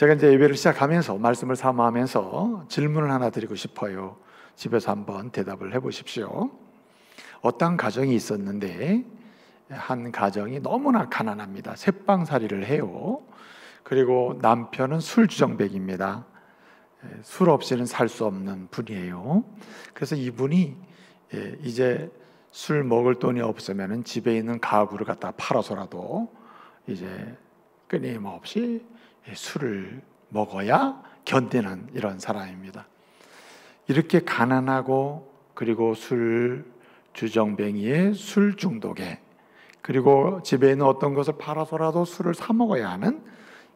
제가 이제 예배를 시작하면서 말씀을 사모하면서 질문을 하나 드리고 싶어요. 집에서 한번 대답을 해보십시오. 어떤 가정이 있었는데 한 가정이 너무나 가난합니다. 새빵살이를 해요. 그리고 남편은 술주정뱅입니다. 술 없이는 살 수 없는 분이에요. 그래서 이분이 이제 술 먹을 돈이 없으면 집에 있는 가구를 갖다 팔아서라도 이제 끊임없이 술을 먹어야 견디는 이런 사람입니다. 이렇게 가난하고 그리고 술 주정뱅이의 술 중독에 그리고 집에 있는 어떤 것을 팔아서라도 술을 사 먹어야 하는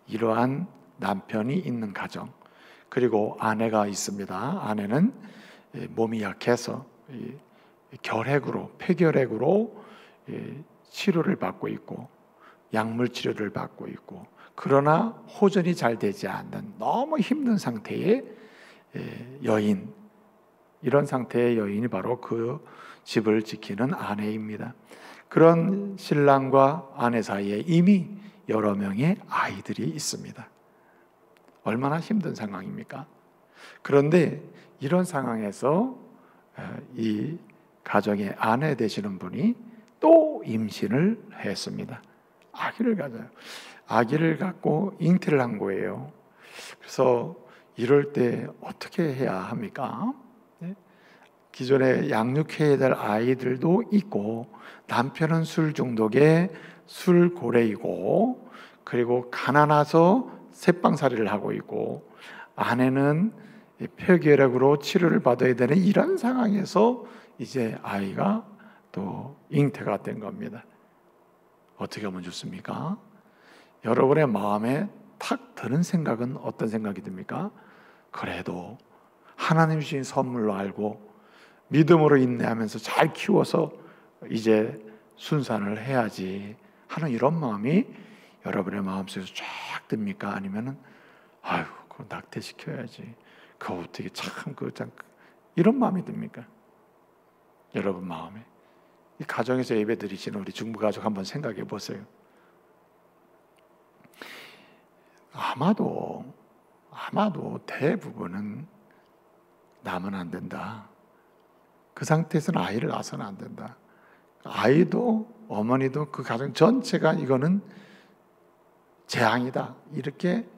이러한 남편이 있는 가정, 그리고 아내가 있습니다. 아내는 몸이 약해서 결핵으로, 폐결핵으로 치료를 받고 있고 약물 치료를 받고 있고, 그러나 호전이 잘 되지 않는 너무 힘든 상태의 여인, 이런 상태의 여인이 바로 그 집을 지키는 아내입니다. 그런 신랑과 아내 사이에 이미 여러 명의 아이들이 있습니다. 얼마나 힘든 상황입니까? 그런데 이런 상황에서 이 가정의 아내 되시는 분이 또 임신을 했습니다. 아기를 가져요. 아기를 갖고 잉태를 한 거예요. 그래서 이럴 때 어떻게 해야 합니까? 기존에 양육해야 될 아이들도 있고, 남편은 술 중독에 술고래이고, 그리고 가난해서 새빵살이를 하고 있고, 아내는 폐결핵으로 치료를 받아야 되는 이런 상황에서 이제 아이가 또 잉태가 된 겁니다. 어떻게 하면 좋습니까? 여러분의 마음에 탁 드는 생각은 어떤 생각이 듭니까? 그래도 하나님 주신 선물로 알고 믿음으로 인내하면서 잘 키워서 이제 순산을 해야지 하는 이런 마음이 여러분의 마음속에서 쫙 듭니까? 아니면은 아유, 그거 낙태시켜야지, 그거 어떻게 참 이런 마음이 듭니까? 여러분 마음에. 이 가정에서 예배 드리시는 우리 중부가족 한번 생각해 보세요. 아마도 대부분은 나면 안 된다. 그 상태에서는 아이를 낳아서는 안 된다. 아이도 어머니도 그 가정 전체가 이거는 재앙이다, 이렇게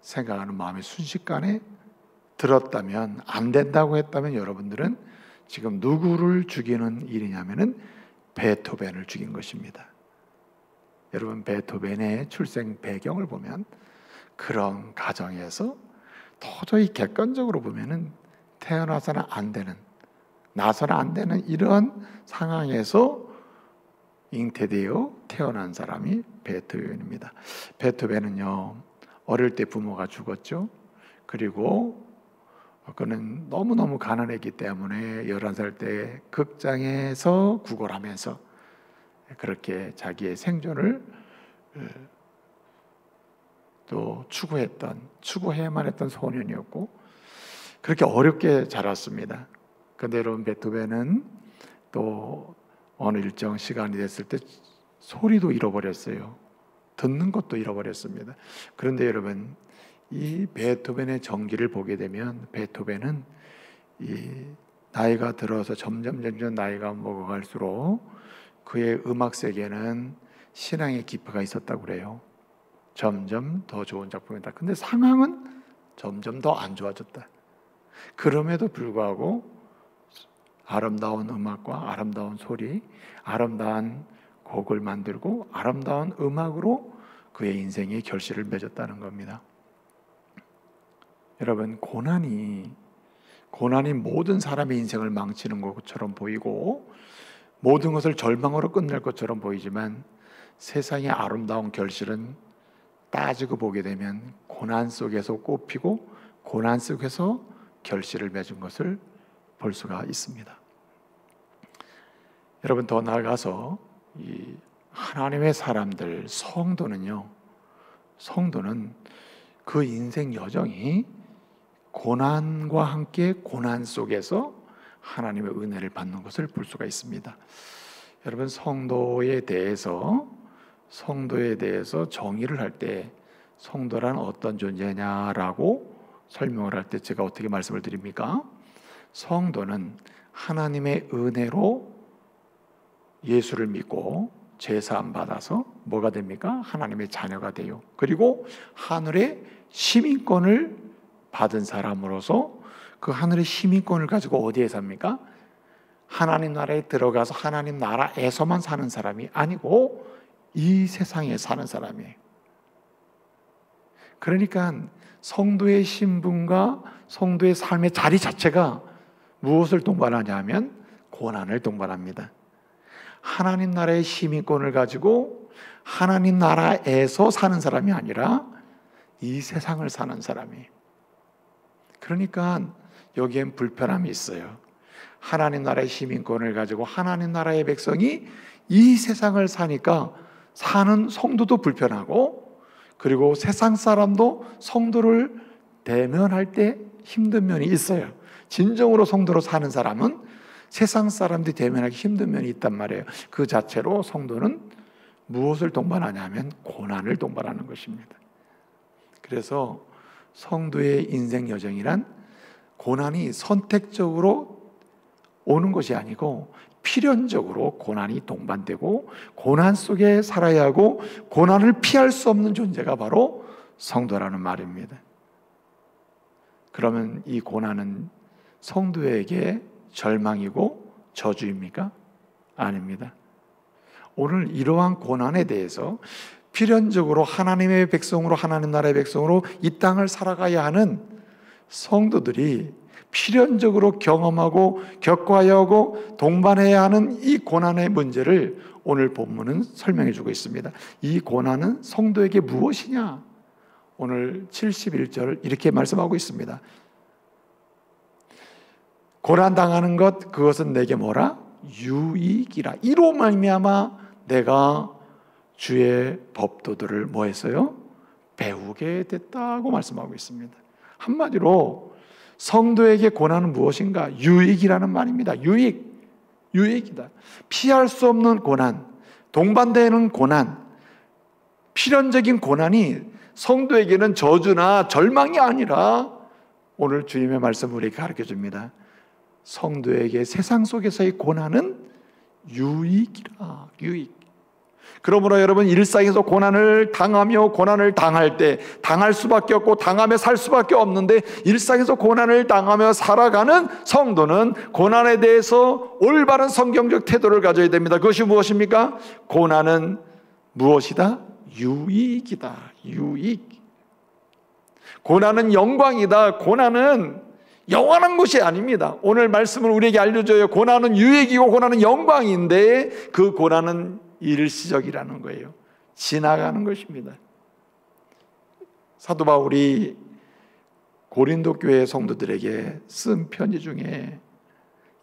생각하는 마음이 순식간에 들었다면, 안 된다고 했다면 여러분들은 지금 누구를 죽이는 일이냐면은 베토벤을 죽인 것입니다. 여러분, 베토벤의 출생 배경을 보면 그런 가정에서 도저히 객관적으로 보면은 태어나서는 안 되는, 나서는 안 되는 이러한 상황에서 잉태되어 태어난 사람이 베토벤입니다. 베토벤은요, 어릴 때 부모가 죽었죠. 그리고 그는 너무너무 가난했기 때문에 11살 때 극장에서 구걸하면서 그렇게 자기의 생존을 또 추구해야만 했던 소년이었고, 그렇게 어렵게 자랐습니다. 그런데 여러분, 베토벤은 또 어느 일정 시간이 됐을 때 소리도 잃어버렸어요. 듣는 것도 잃어버렸습니다. 그런데 여러분, 이 베토벤의 전기를 보게 되면 베토벤은 이 나이가 들어서 점점 나이가 먹어갈수록 그의 음악 세계는 신앙의 기포가 있었다고 그래요. 점점 더 좋은 작품이다. 근데 상황은 점점 더 안 좋아졌다. 그럼에도 불구하고 아름다운 음악과 아름다운 소리, 아름다운 곡을 만들고 아름다운 음악으로 그의 인생의 결실을 맺었다는 겁니다. 여러분, 고난이 모든 사람의 인생을 망치는 것처럼 보이고 모든 것을 절망으로 끝낼 것처럼 보이지만, 세상의 아름다운 결실은 따지고 보게 되면 고난 속에서 꽃피고 고난 속에서 결실을 맺은 것을 볼 수가 있습니다. 여러분, 더 나아가서 이 하나님의 사람들, 성도는 그 인생 여정이 고난과 함께 고난 속에서 하나님의 은혜를 받는 것을 볼 수가 있습니다. 여러분, 성도에 대해서 정의를 할 때 성도란 어떤 존재냐라고 설명을 할 때 제가 어떻게 말씀을 드립니까? 성도는 하나님의 은혜로 예수를 믿고 죄사함 받아서 뭐가 됩니까? 하나님의 자녀가 돼요. 그리고 하늘의 시민권을 받은 사람으로서 그 하늘의 시민권을 가지고 어디에 삽니까? 하나님 나라에 들어가서 하나님 나라에서만 사는 사람이 아니고 이 세상에 사는 사람이에요. 그러니까 성도의 신분과 성도의 삶의 자리 자체가 무엇을 동반하냐 하면 고난을 동반합니다. 하나님 나라의 시민권을 가지고 하나님 나라에서 사는 사람이 아니라 이 세상을 사는 사람이에요. 그러니까 여기엔 불편함이 있어요. 하나님 나라의 시민권을 가지고 하나님 나라의 백성이 이 세상을 사니까 사는 성도도 불편하고, 그리고 세상 사람도 성도를 대면할 때 힘든 면이 있어요. 진정으로 성도로 사는 사람은 세상 사람들이 대면하기 힘든 면이 있단 말이에요. 그 자체로 성도는 무엇을 동반하냐면 고난을 동반하는 것입니다. 그래서 성도의 인생 여정이란 고난이 선택적으로 오는 것이 아니고 필연적으로 고난이 동반되고 고난 속에 살아야 하고 고난을 피할 수 없는 존재가 바로 성도라는 말입니다. 그러면 이 고난은 성도에게 절망이고 저주입니까? 아닙니다. 오늘 이러한 고난에 대해서 필연적으로 하나님의 백성으로, 하나님 나라의 백성으로 이 땅을 살아가야 하는 성도들이 필연적으로 경험하고 겪어야 하고 동반해야 하는 이 고난의 문제를 오늘 본문은 설명해 주고 있습니다. 이 고난은 성도에게 무엇이냐? 오늘 71절 이렇게 말씀하고 있습니다. 고난당하는 것, 그것은 내게 뭐라? 유익이라. 이로 말미암아 내가 주의 법도들을 뭐 했어요? 배우게 됐다고 말씀하고 있습니다. 한마디로 성도에게 고난은 무엇인가? 유익이라는 말입니다. 유익이다. 피할 수 없는 고난, 동반되는 고난, 필연적인 고난이 성도에게는 저주나 절망이 아니라 오늘 주님의 말씀을 우리에게 가르쳐 줍니다. 성도에게 세상 속에서의 고난은 유익이라. 유익. 그러므로 여러분, 일상에서 고난을 당하며 고난을 당할 때 당할 수밖에 없고 당하며 살 수밖에 없는데, 일상에서 고난을 당하며 살아가는 성도는 고난에 대해서 올바른 성경적 태도를 가져야 됩니다. 그것이 무엇입니까? 고난은 무엇이다? 유익이다. 유익. 고난은 영광이다. 고난은 영원한 것이 아닙니다. 오늘 말씀을 우리에게 알려줘요. 고난은 유익이고 고난은 영광인데 그 고난은 일시적이라는 거예요. 지나가는 것입니다. 사도 바울이 고린도 교회 성도들에게 쓴 편지 중에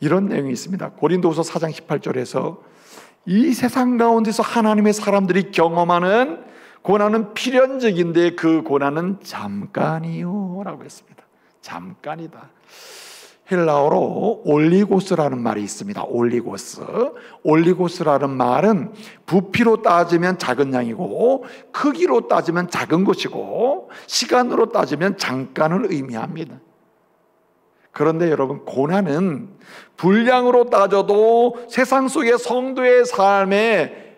이런 내용이 있습니다. 고린도후서 4장 18절에서 이 세상 가운데서 하나님의 사람들이 경험하는 고난은 필연적인데 그 고난은 잠깐이요 라고 했습니다. 잠깐이다. 헬라어로 올리고스라는 말이 있습니다. 올리고스라는 말은 부피로 따지면 작은 양이고 크기로 따지면 작은 것이고 시간으로 따지면 잠깐을 의미합니다. 그런데 여러분, 고난은 분량으로 따져도 세상 속의 성도의 삶의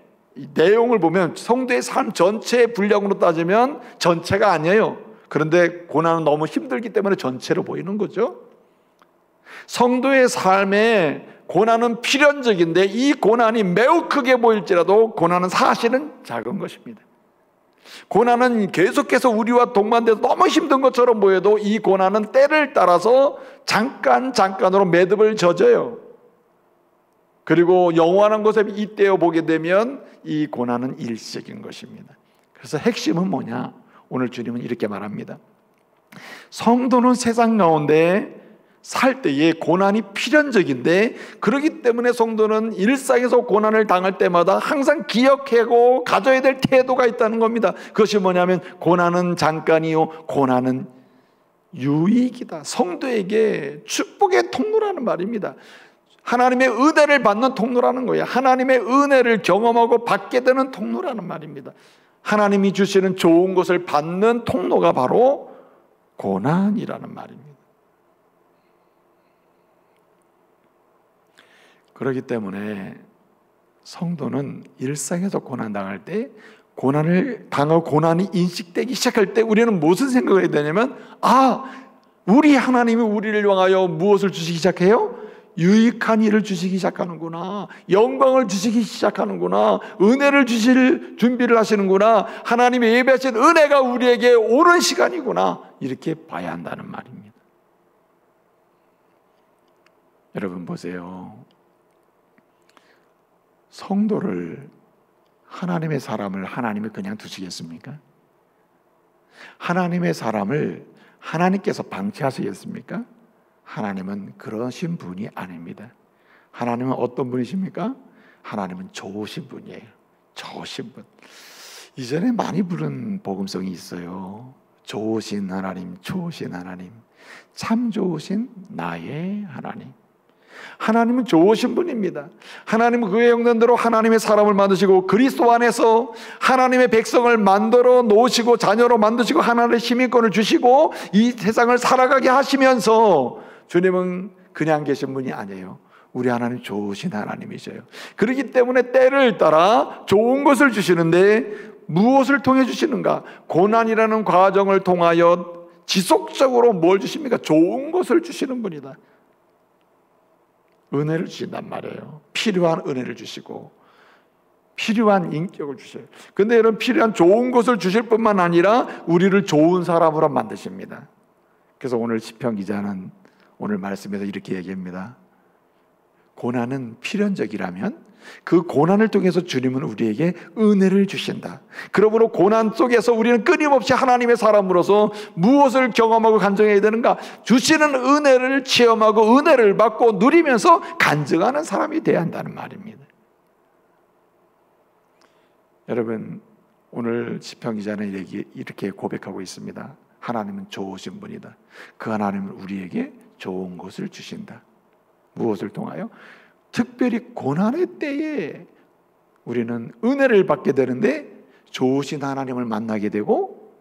내용을 보면 성도의 삶 전체의 분량으로 따지면 전체가 아니에요. 그런데 고난은 너무 힘들기 때문에 전체로 보이는 거죠. 성도의 삶에 고난은 필연적인데 이 고난이 매우 크게 보일지라도 고난은 사실은 작은 것입니다. 고난은 계속해서 우리와 동반돼서 너무 힘든 것처럼 보여도 이 고난은 때를 따라서 잠깐으로 매듭을 젖어요. 그리고 영원한 것에 잇대어 보게 되면 이 고난은 일시적인 것입니다. 그래서 핵심은 뭐냐? 오늘 주님은 이렇게 말합니다. 성도는 세상 가운데 살 때에 고난이 필연적인데, 그렇기 때문에 성도는 일상에서 고난을 당할 때마다 항상 기억하고 가져야 될 태도가 있다는 겁니다. 그것이 뭐냐면 고난은 잠깐이요 고난은 유익이다. 성도에게 축복의 통로라는 말입니다. 하나님의 은혜를 받는 통로라는 거예요. 하나님의 은혜를 경험하고 받게 되는 통로라는 말입니다. 하나님이 주시는 좋은 것을 받는 통로가 바로 고난이라는 말입니다. 그렇기 때문에 성도는 일상에서 고난당할 때, 고난을 당하고 고난이 인식되기 시작할 때 우리는 무슨 생각을 해야 되냐면, 우리 하나님이 우리를 향하여 무엇을 주시기 시작해요? 유익한 일을 주시기 시작하는구나, 영광을 주시기 시작하는구나, 은혜를 주실 준비를 하시는구나, 하나님의 예배하신 은혜가 우리에게 오는 시간이구나, 이렇게 봐야 한다는 말입니다. 여러분 보세요. 성도를, 하나님의 사람을 하나님이 그냥 두시겠습니까? 하나님의 사람을 하나님께서 방치하시겠습니까? 하나님은 그러신 분이 아닙니다. 하나님은 어떤 분이십니까? 하나님은 좋으신 분이에요. 좋으신 분. 이전에 많이 부른 복음성이 있어요. 좋으신 하나님, 좋으신 하나님, 참 좋으신 나의 하나님. 하나님은 좋으신 분입니다. 하나님은 그의 형상대로 하나님의 사람을 만드시고 그리스도 안에서 하나님의 백성을 만들어 놓으시고 자녀로 만드시고 하나님의 시민권을 주시고 이 세상을 살아가게 하시면서, 주님은 그냥 계신 분이 아니에요. 우리 하나님 좋으신 하나님이셔요. 그렇기 때문에 때를 따라 좋은 것을 주시는데 무엇을 통해 주시는가? 고난이라는 과정을 통하여 지속적으로 뭘 주십니까? 좋은 것을 주시는 분이다. 은혜를 주신단 말이에요. 필요한 은혜를 주시고 필요한 인격을 주셔요. 근데 이런 필요한 좋은 것을 주실 뿐만 아니라 우리를 좋은 사람으로 만드십니다. 그래서 오늘 시편 기자는 오늘 말씀에서 이렇게 얘기합니다. 고난은 필연적이라면 그 고난을 통해서 주님은 우리에게 은혜를 주신다. 그러므로 고난 속에서 우리는 끊임없이 하나님의 사람으로서 무엇을 경험하고 간증해야 되는가? 주시는 은혜를 체험하고 은혜를 받고 누리면서 간증하는 사람이 되어야 한다는 말입니다. 여러분, 오늘 시편 기자는 이렇게 고백하고 있습니다. 하나님은 좋으신 분이다. 그 하나님은 우리에게 좋은 것을 주신다. 무엇을 통하여? 특별히 고난의 때에 우리는 은혜를 받게 되는데 좋으신 하나님을 만나게 되고,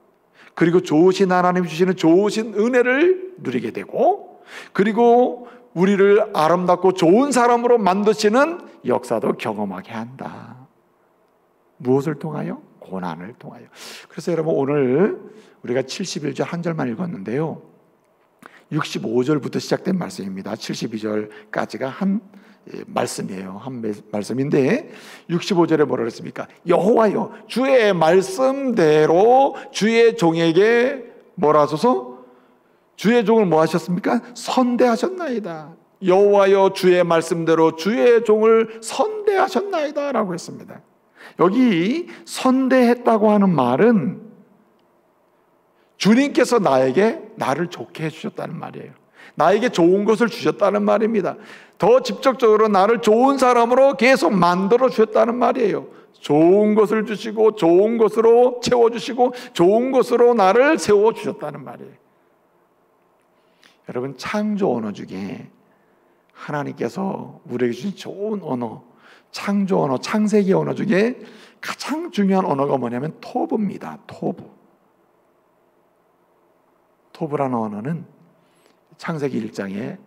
그리고 좋으신 하나님 주시는 좋으신 은혜를 누리게 되고, 그리고 우리를 아름답고 좋은 사람으로 만드시는 역사도 경험하게 한다. 무엇을 통하여? 고난을 통하여. 그래서 여러분, 오늘 우리가 71절 한 절만 읽었는데요, 65절부터 시작된 말씀입니다. 72절까지가 한 말씀이에요. 한 말씀인데 65절에 뭐라 그랬습니까? 여호와여, 주의 말씀대로 주의 종에게 뭐라 하소서? 주의 종을 뭐 하셨습니까? 선대하셨나이다. 여호와여, 주의 말씀대로 주의 종을 선대하셨나이다 라고 했습니다. 여기 선대했다고 하는 말은 주님께서 나를 좋게 해주셨다는 말이에요. 나에게 좋은 것을 주셨다는 말입니다. 더 직접적으로 나를 좋은 사람으로 계속 만들어 주셨다는 말이에요. 좋은 것을 주시고 좋은 것으로 채워주시고 좋은 것으로 나를 세워주셨다는 말이에요. 여러분, 창조 언어 중에 하나님께서 우리에게 주신 좋은 언어, 창조 언어, 창세기 언어 중에 가장 중요한 언어가 뭐냐면 토브입니다. 토브라는 언어는 창세기 1장에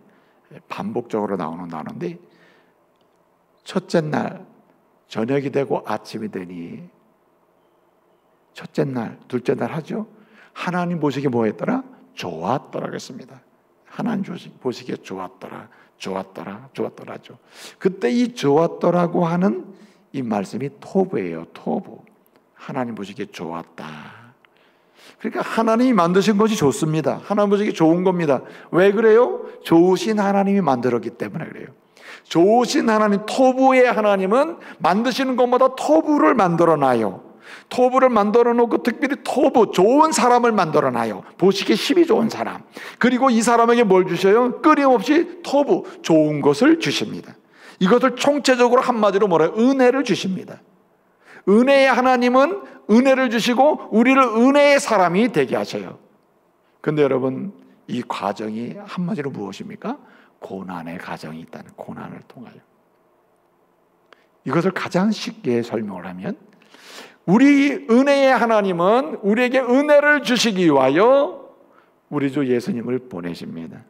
반복적으로 나오는 단어인데, 첫째 날 저녁이 되고 아침이 되니, 첫째 날, 둘째 날 하죠. 하나님 보시기에 뭐 했더라? 좋았더라 그랬습니다. 하나님 보시기에 좋았더라죠. 그때 이 좋았더라고 하는 이 말씀이 토브예요. 토브. 하나님 보시기에 좋았다. 그러니까 하나님이 만드신 것이 좋습니다. 하나님 보시기에 좋은 겁니다. 왜 그래요? 좋으신 하나님이 만들었기 때문에 그래요. 좋으신 하나님, 토부의 하나님은 만드시는 것마다 토부를 만들어놔요. 토부를 만들어 놓고 특별히 토부, 좋은 사람을 만들어 놔요. 보시기에 힘이 좋은 사람. 그리고 이 사람에게 뭘 주셔요? 끊임없이 토부, 좋은 것을 주십니다. 이것을 총체적으로 한마디로 뭐래요? 은혜를 주십니다. 은혜의 하나님은 은혜를 주시고 우리를 은혜의 사람이 되게 하셔요. 근데 여러분, 이 과정이 한마디로 무엇입니까? 고난의 과정이 있다는, 고난을 통하여. 이것을 가장 쉽게 설명을 하면, 우리 은혜의 하나님은 우리에게 은혜를 주시기 위하여 우리 주 예수님을 보내십니다.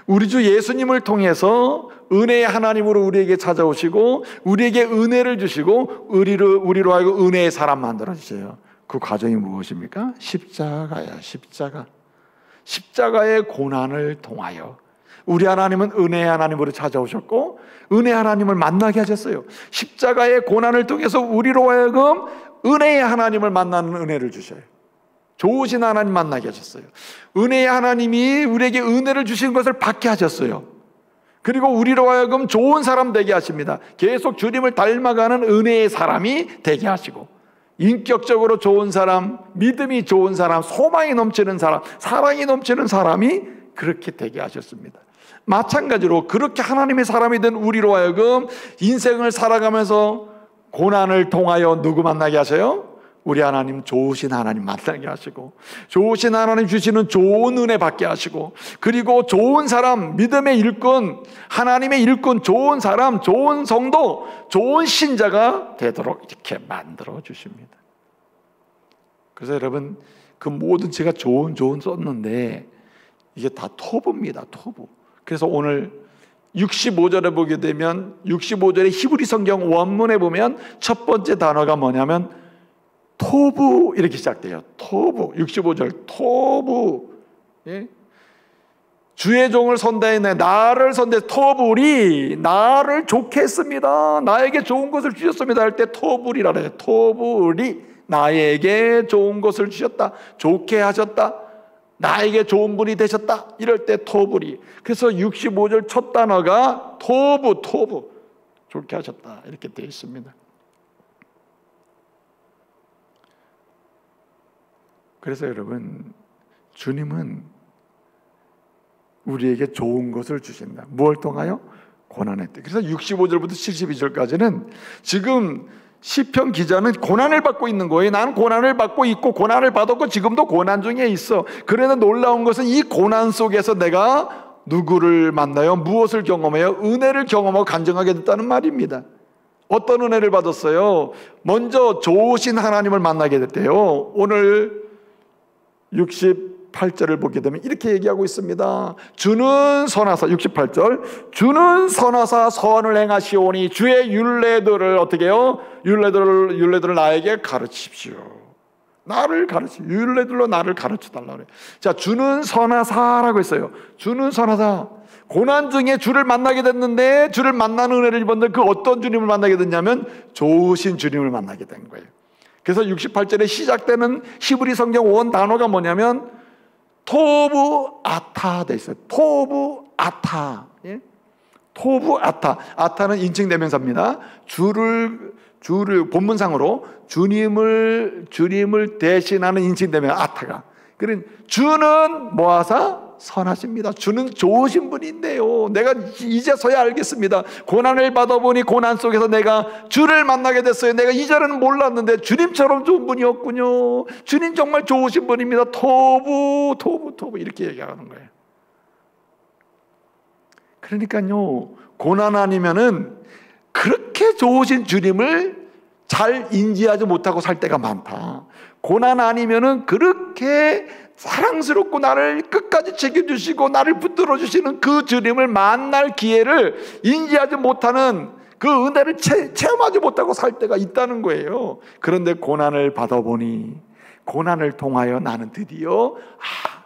우리 주 예수님을 통해서 은혜의 하나님으로 우리에게 찾아오시고 우리에게 은혜를 주시고 우리로 하여금 은혜의 사람 만들어주세요. 그 과정이 무엇입니까? 십자가야. 십자가의 고난을 통하여 우리 하나님은 은혜의 하나님으로 찾아오셨고 은혜의 하나님을 만나게 하셨어요. 십자가의 고난을 통해서 우리로 하여금 은혜의 하나님을 만나는 은혜를 주셔요. 좋으신 하나님 만나게 하셨어요. 은혜의 하나님이 우리에게 은혜를 주신 것을 받게 하셨어요. 그리고 우리로 하여금 좋은 사람 되게 하십니다. 계속 주님을 닮아가는 은혜의 사람이 되게 하시고 인격적으로 좋은 사람, 믿음이 좋은 사람, 소망이 넘치는 사람, 사랑이 넘치는 사람이 그렇게 되게 하셨습니다. 마찬가지로 그렇게 하나님의 사람이 된 우리로 하여금 인생을 살아가면서 고난을 통하여 누구 만나게 하세요? 우리 하나님, 좋으신 하나님 만나게 하시고 좋으신 하나님 주시는 좋은 은혜 받게 하시고 그리고 좋은 사람, 믿음의 일꾼, 하나님의 일꾼, 좋은 사람, 좋은 성도, 좋은 신자가 되도록 이렇게 만들어 주십니다. 그래서 여러분, 그 모든 제가 좋은 썼는데 이게 다 토부입니다. 토부. 그래서 오늘 65절에 보게 되면 65절의 히브리 성경 원문에 보면 첫 번째 단어가 뭐냐면 토부 이렇게 시작돼요. 토부. 65절 토부. 예? 주의 종을 선대했네. 나를 선대. 토불이 나를 좋게 했습니다. 나에게 좋은 것을 주셨습니다 할 때 토불이라 그래요. 토불이 나에게 좋은 것을 주셨다. 좋게 하셨다. 나에게 좋은 분이 되셨다. 이럴 때 토불이. 그래서 65절 첫 단어가 토부. 좋게 하셨다. 이렇게 되어 있습니다. 그래서 여러분, 주님은 우리에게 좋은 것을 주신다. 무엇을 통하여? 고난의 때. 그래서 65절부터 72절까지는 지금 시편 기자는 고난을 받고 있는 거예요. 나는 고난을 받고 있고 고난을 받았고 지금도 고난 중에 있어. 그러나 놀라운 것은 이 고난 속에서 내가 누구를 만나요? 무엇을 경험해요? 은혜를 경험하고 간증하게 됐다는 말입니다. 어떤 은혜를 받았어요? 먼저 좋으신 하나님을 만나게 됐대요. 오늘 68절을 보게 되면 이렇게 얘기하고 있습니다. 주는 선하사, 68절, 주는 선하사 선을 행하시오니 주의 율례들을 어떻게 해요? 율례들을 나에게 가르치십시오. 나를 가르치, 율례들로 나를 가르쳐달라 그래요. 자, 주는 선하사라고 했어요. 주는 선하사. 고난 중에 주를 만나게 됐는데 주를 만나는 은혜를 입었는데 그 어떤 주님을 만나게 됐냐면 좋으신 주님을 만나게 된 거예요. 그래서 68절에 시작되는 히브리 성경 원 단어가 뭐냐면 토부 아타 돼 있어요. 토부 아타. 예? 토부 아타. 아타는 인칭 대명사입니다. 주를 본문상으로 주님을 대신하는 인칭 대명사 아타가. 그런 주는 뭐하사? 선하십니다. 주는 좋으신 분인데요. 내가 이제서야 알겠습니다. 고난을 받아보니 고난 속에서 내가 주를 만나게 됐어요. 내가 이전에는 몰랐는데 주님처럼 좋은 분이었군요. 주님 정말 좋으신 분입니다. 토부 이렇게 얘기하는 거예요. 그러니까요, 고난 아니면은 그렇게 좋으신 주님을 잘 인지하지 못하고 살 때가 많다. 고난 아니면은 그렇게 사랑스럽고 나를 끝까지 책임주시고 나를 붙들어 주시는 그 주님을 만날 기회를 인지하지 못하는 그 은혜를 체험하지 못하고 살 때가 있다는 거예요. 그런데 고난을 받아보니 고난을 통하여 나는 드디어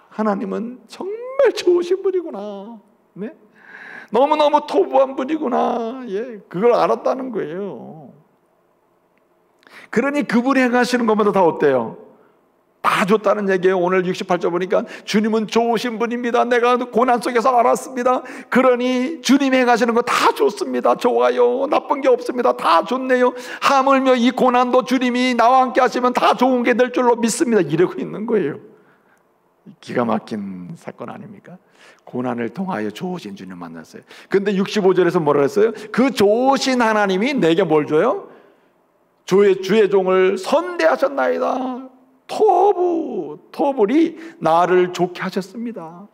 하나님은 정말 좋으신 분이구나. 네? 너무너무 토부한 분이구나. 예, 그걸 알았다는 거예요. 그러니 그분이 행하시는 것마다 다 어때요? 다 좋다는 얘기예요. 오늘 68절 보니까 주님은 좋으신 분입니다. 내가 고난 속에서 알았습니다. 그러니 주님이 행하시는 거 다 좋습니다. 좋아요. 나쁜 게 없습니다. 다 좋네요. 하물며 이 고난도 주님이 나와 함께 하시면 다 좋은 게 될 줄로 믿습니다. 이러고 있는 거예요. 기가 막힌 사건 아닙니까? 고난을 통하여 좋으신 주님 만났어요. 근데 65절에서 뭐라 했어요? 그 좋으신 하나님이 내게 뭘 줘요? 주의 종을 선대하셨나이다. 토불이 나를 좋게 하셨습니다.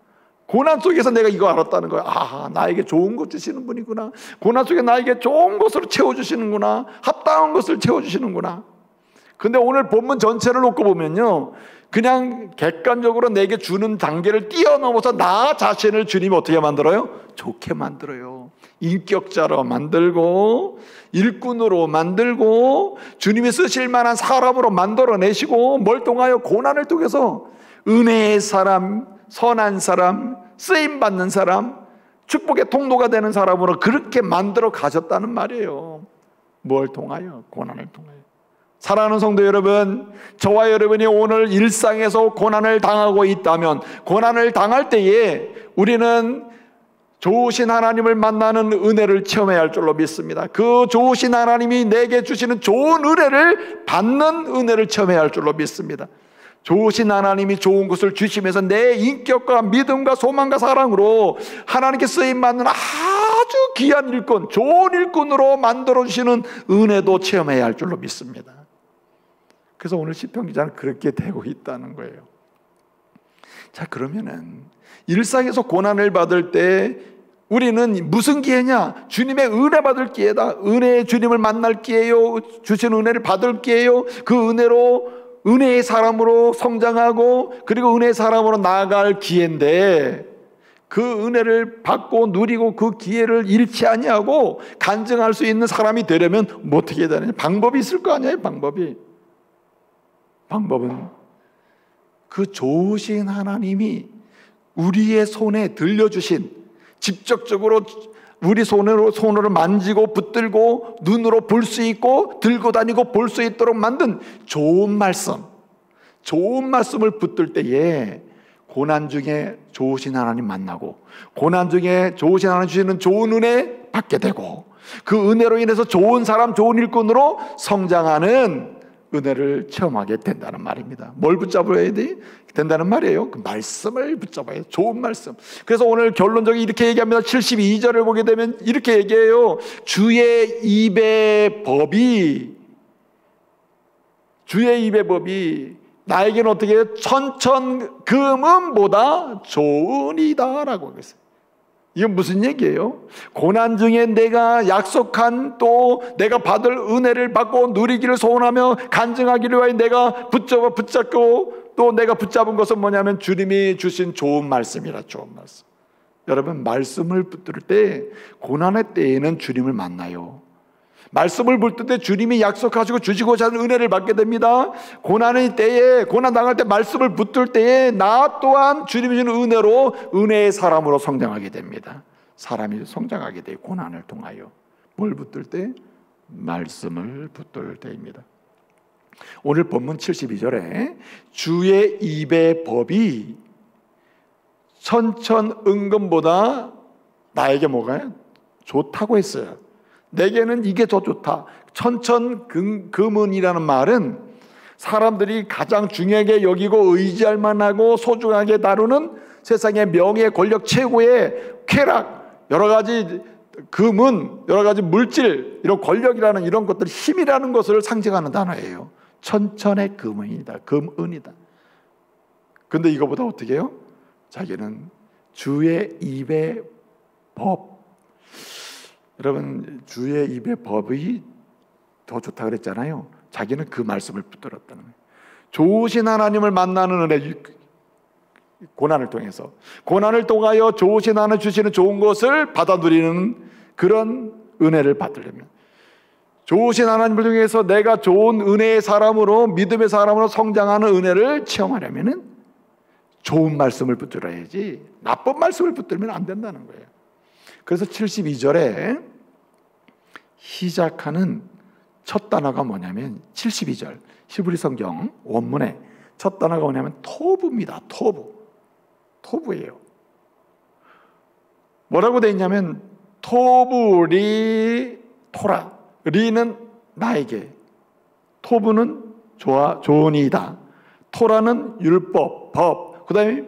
고난 속에서 내가 이거 알았다는 거야. 아, 나에게 좋은 것 주시는 분이구나. 고난 속에 나에게 좋은 것으로 채워주시는구나. 합당한 것을 채워주시는구나. 근데 오늘 본문 전체를 놓고 보면요, 그냥 객관적으로 내게 주는 단계를 뛰어넘어서 나 자신을 주님이 어떻게 만들어요? 좋게 만들어요. 인격자로 만들고 일꾼으로 만들고 주님이 쓰실 만한 사람으로 만들어내시고, 뭘 통하여? 고난을 통해서 은혜의 사람, 선한 사람, 쓰임받는 사람, 축복의 통로가 되는 사람으로 그렇게 만들어 가셨다는 말이에요. 뭘 통하여? 고난을 통하여. 사랑하는 성도 여러분, 저와 여러분이 오늘 일상에서 고난을 당하고 있다면, 고난을 당할 때에 우리는 좋으신 하나님을 만나는 은혜를 체험해야 할 줄로 믿습니다. 그 좋으신 하나님이 내게 주시는 좋은 은혜를 받는 은혜를 체험해야 할 줄로 믿습니다. 좋으신 하나님이 좋은 것을 주시면서 내 인격과 믿음과 소망과 사랑으로 하나님께 쓰임받는 아주 귀한 일꾼, 좋은 일꾼으로 만들어주시는 은혜도 체험해야 할 줄로 믿습니다. 그래서 오늘 시편 기자는 그렇게 되고 있다는 거예요. 자, 그러면은 일상에서 고난을 받을 때 우리는 무슨 기회냐? 주님의 은혜 받을 기회다. 은혜의 주님을 만날 기회요. 주신 은혜를 받을 기회요. 그 은혜로 은혜의 사람으로 성장하고, 그리고 은혜의 사람으로 나아갈 기회인데, 그 은혜를 받고 누리고 그 기회를 잃지 아니하고 간증할 수 있는 사람이 되려면 뭐 어떻게 해야 되느냐? 방법이 있을 거 아니에요. 방법은 그 좋으신 하나님이 우리의 손에 들려주신, 직접적으로 우리 손으로 만지고 붙들고 눈으로 볼 수 있고 들고 다니고 볼 수 있도록 만든 좋은 말씀을 붙들 때에 고난 중에 좋으신 하나님 만나고, 고난 중에 좋으신 하나님 주시는 좋은 은혜 받게 되고, 그 은혜로 인해서 좋은 사람, 좋은 일꾼으로 성장하는 은혜를 체험하게 된다는 말입니다. 뭘 붙잡아야 된다는 말이에요? 그 말씀을 붙잡아야 돼요. 좋은 말씀. 그래서 오늘 결론적으로 이렇게 얘기합니다. 72절을 보게 되면 이렇게 얘기해요. 주의 입의 법이 나에게는 어떻게 해요? 천천 금은보다 좋으니다 라고 했어요. 이건 무슨 얘기예요? 고난 중에 내가 약속한, 또 내가 받을 은혜를 받고 누리기를 소원하며 간증하기를 위하여 내가 붙잡고, 또 내가 붙잡은 것은 뭐냐면 주님이 주신 좋은 말씀이라. 좋은 말씀. 여러분, 말씀을 붙들 때, 고난의 때에는 주님을 만나요. 말씀을 붙들 때 주님이 약속하시고 주시고자 하는 은혜를 받게 됩니다. 고난의 때에, 고난 당할 때 말씀을 붙들 때에 나 또한 주님이 주는 은혜로 은혜의 사람으로 성장하게 됩니다. 사람이 성장하게 돼요. 고난을 통하여. 뭘 붙들 때? 말씀을 붙들 때입니다. 오늘 본문 72절에 주의 입의 법이 천천은금보다 나에게 뭐가요? 좋다고 했어요. 내게는 이게 더 좋다. 천천금은이라는 말은 사람들이 가장 중요하게 여기고 의지할 만하고 소중하게 다루는 세상의 명예, 권력, 최고의 쾌락, 여러 가지 금은, 여러 가지 물질, 이런 권력이라는 이런 것들, 힘이라는 것을 상징하는 단어예요. 천천의 금은이다. 금은이다. 근데 이거보다 어떻게 해요? 자기는 주의 입의 법. 여러분, 주의 입의 법이 더 좋다 그랬잖아요. 자기는 그 말씀을 붙들었다는 거예요. 좋으신 하나님을 만나는 은혜, 고난을 통해서, 고난을 통하여 좋으신 하나님 주시는 좋은 것을 받아 누리는 그런 은혜를 받으려면, 좋으신 하나님을 통해서 내가 좋은 은혜의 사람으로, 믿음의 사람으로 성장하는 은혜를 체험하려면 좋은 말씀을 붙들어야지 나쁜 말씀을 붙들면 안 된다는 거예요. 그래서 72절에 시작하는 첫 단어가 뭐냐면, 72절 히브리 성경 원문에 첫 단어가 뭐냐면 토부입니다. 토부예요. 뭐라고 되어 있냐면 토부 리 토라. 리는 나에게, 토부는 좋으니이다, 토라는 율법, 법, 그 다음에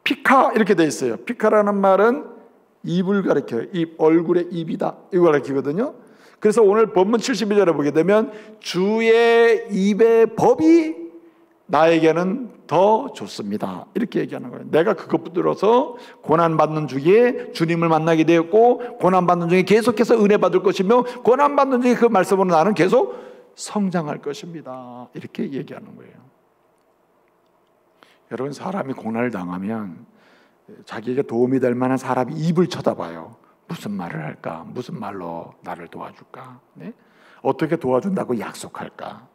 피카 이렇게 되어 있어요. 피카라는 말은 입을 가리켜요. 입, 얼굴의 입이다, 이거 가리키거든요. 그래서 오늘 본문 72절에 보게 되면 주의 입의 법이 나에게는 더 좋습니다. 이렇게 얘기하는 거예요. 내가 그것 붙들어서 고난받는 중에 주님을 만나게 되었고, 고난받는 중에 계속해서 은혜 받을 것이며, 고난받는 중에 그 말씀으로 나는 계속 성장할 것입니다. 이렇게 얘기하는 거예요. 여러분, 사람이 고난을 당하면 자기에게 도움이 될 만한 사람이 입을 쳐다봐요. 무슨 말을 할까? 무슨 말로 나를 도와줄까? 네? 어떻게 도와준다고 약속할까?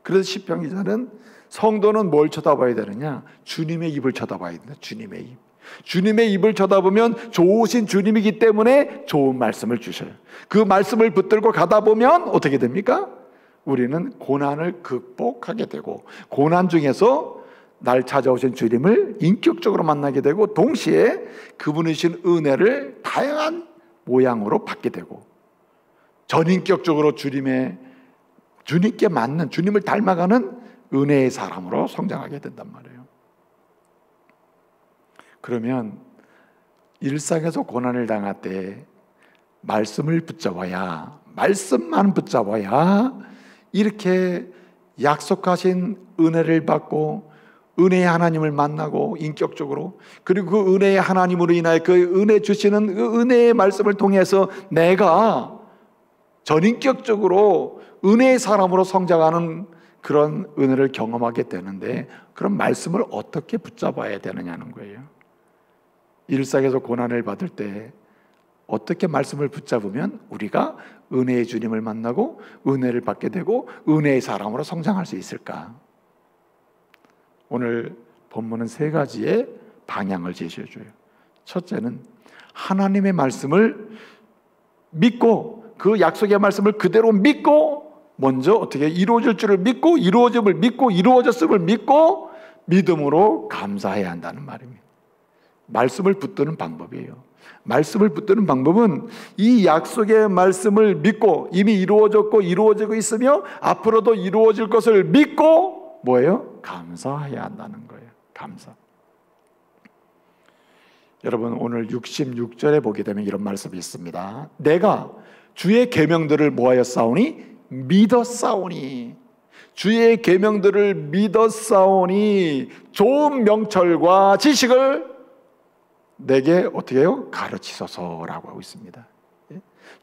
그래서 시편 기자는 성도는 뭘 쳐다봐야 되느냐? 주님의 입을 쳐다봐야 된다. 주님의 입. 주님의 입을 쳐다보면 좋으신 주님이기 때문에 좋은 말씀을 주셔요. 그 말씀을 붙들고 가다 보면 어떻게 됩니까? 우리는 고난을 극복하게 되고, 고난 중에서 날 찾아오신 주님을 인격적으로 만나게 되고, 동시에 그분이 주신 은혜를 다양한 모양으로 받게 되고, 전인격적으로 주님께 맞는, 주님을 닮아가는 은혜의 사람으로 성장하게 된단 말이에요. 그러면 일상에서 고난을 당할 때 말씀을 붙잡아야, 말씀만 붙잡아야 이렇게 약속하신 은혜를 받고 은혜의 하나님을 만나고 인격적으로, 그리고 그 은혜의 하나님으로 인하여 그 은혜 주시는 그 은혜의 말씀을 통해서 내가 전인격적으로 은혜의 사람으로 성장하는 그런 은혜를 경험하게 되는데, 그런 말씀을 어떻게 붙잡아야 되느냐는 거예요. 일상에서 고난을 받을 때 어떻게 말씀을 붙잡으면 우리가 은혜의 주님을 만나고 은혜를 받게 되고 은혜의 사람으로 성장할 수 있을까? 오늘 본문은 세 가지의 방향을 제시해줘요. 첫째는 하나님의 말씀을 믿고, 그 약속의 말씀을 그대로 믿고, 먼저 어떻게 이루어질 줄을 믿고, 이루어짐을 믿고, 이루어졌음을 믿고 믿음으로 감사해야 한다는 말입니다. 말씀을 붙드는 방법이에요. 말씀을 붙드는 방법은 이 약속의 말씀을 믿고, 이미 이루어졌고 이루어지고 있으며 앞으로도 이루어질 것을 믿고 뭐예요? 감사해야 한다는 거예요. 감사. 여러분, 오늘 66절에 보게 되면 이런 말씀이 있습니다. 내가 주의 계명들을 뭐하였사오니? 믿었사오니. 주의 계명들을 믿었사오니 좋은 명철과 지식을 내게 어떻게 해요? 가르치소서라고 하고 있습니다.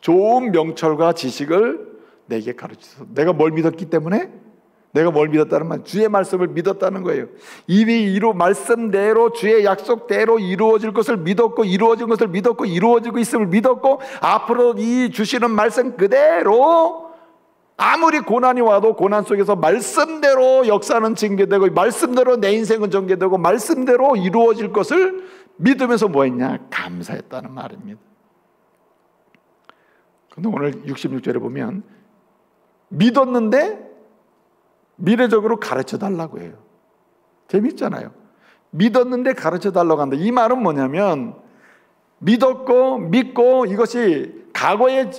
좋은 명철과 지식을 내게 가르치소서. 내가 뭘 믿었기 때문에? 내가 뭘 믿었다는 말, 주의 말씀을 믿었다는 거예요. 이미 말씀대로, 주의 약속대로 이루어질 것을 믿었고, 이루어진 것을 믿었고, 이루어지고 있음을 믿었고, 앞으로 이 주시는 말씀 그대로 아무리 고난이 와도 고난 속에서 말씀대로 역사는 전개되고, 말씀대로 내 인생은 전개되고, 말씀대로 이루어질 것을 믿으면서 뭐 했냐? 감사했다는 말입니다. 근데 오늘 66절에 보면 믿었는데 미래적으로 가르쳐 달라고 해요. 재밌잖아요. 믿었는데 가르쳐 달라고 한다. 이 말은 뭐냐면 믿었고 믿고 이것이 과거에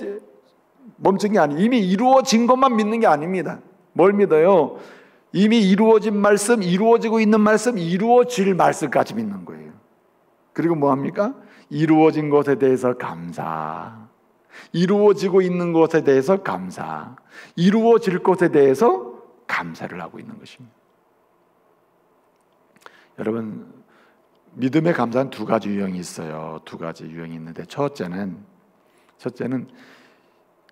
멈춘 게 아니에요. 이미 이루어진 것만 믿는 게 아닙니다. 뭘 믿어요? 이미 이루어진 말씀, 이루어지고 있는 말씀, 이루어질 말씀까지 믿는 거예요. 그리고 뭐합니까? 이루어진 것에 대해서 감사, 이루어지고 있는 것에 대해서 감사, 이루어질 것에 대해서 감사를 하고 있는 것입니다. 여러분, 믿음의 감사는 두 가지 유형이 있어요. 두 가지 유형이 있는데, 첫째는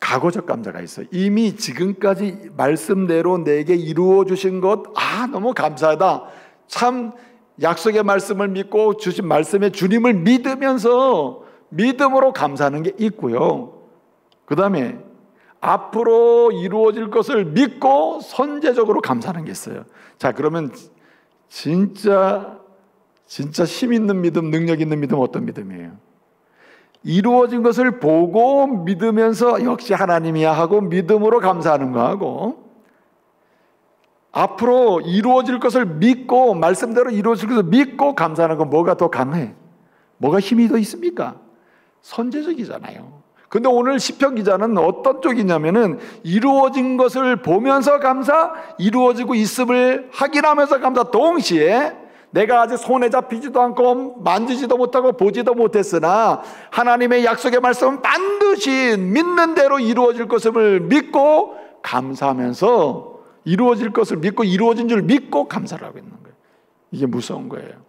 과거적 감사가 있어요. 이미 지금까지 말씀대로 내게 이루어 주신 것, 너무 감사하다. 참 약속의 말씀을 믿고 주신 말씀의 주님을 믿으면서 믿음으로 감사하는 게 있고요. 그 다음에 앞으로 이루어질 것을 믿고 선제적으로 감사하는 게 있어요. 자, 그러면 진짜 힘 있는 믿음, 능력 있는 믿음, 어떤 믿음이에요? 이루어진 것을 보고 믿으면서 역시 하나님이야 하고 믿음으로 감사하는 거하고, 앞으로 이루어질 것을 믿고 말씀대로 이루어질 것을 믿고 감사하는 건 뭐가 더 강해? 뭐가 힘이 더 있습니까? 선제적이잖아요. 근데 오늘 시편 기자는 어떤 쪽이냐면은 이루어진 것을 보면서 감사, 이루어지고 있음을 확인하면서 감사, 동시에 내가 아직 손에 잡히지도 않고 만지지도 못하고 보지도 못했으나 하나님의 약속의 말씀은 반드시 믿는 대로 이루어질 것을 믿고 감사하면서 이루어질 것을 믿고 이루어진 줄 믿고 감사를 하고 있는 거예요. 이게 무서운 거예요.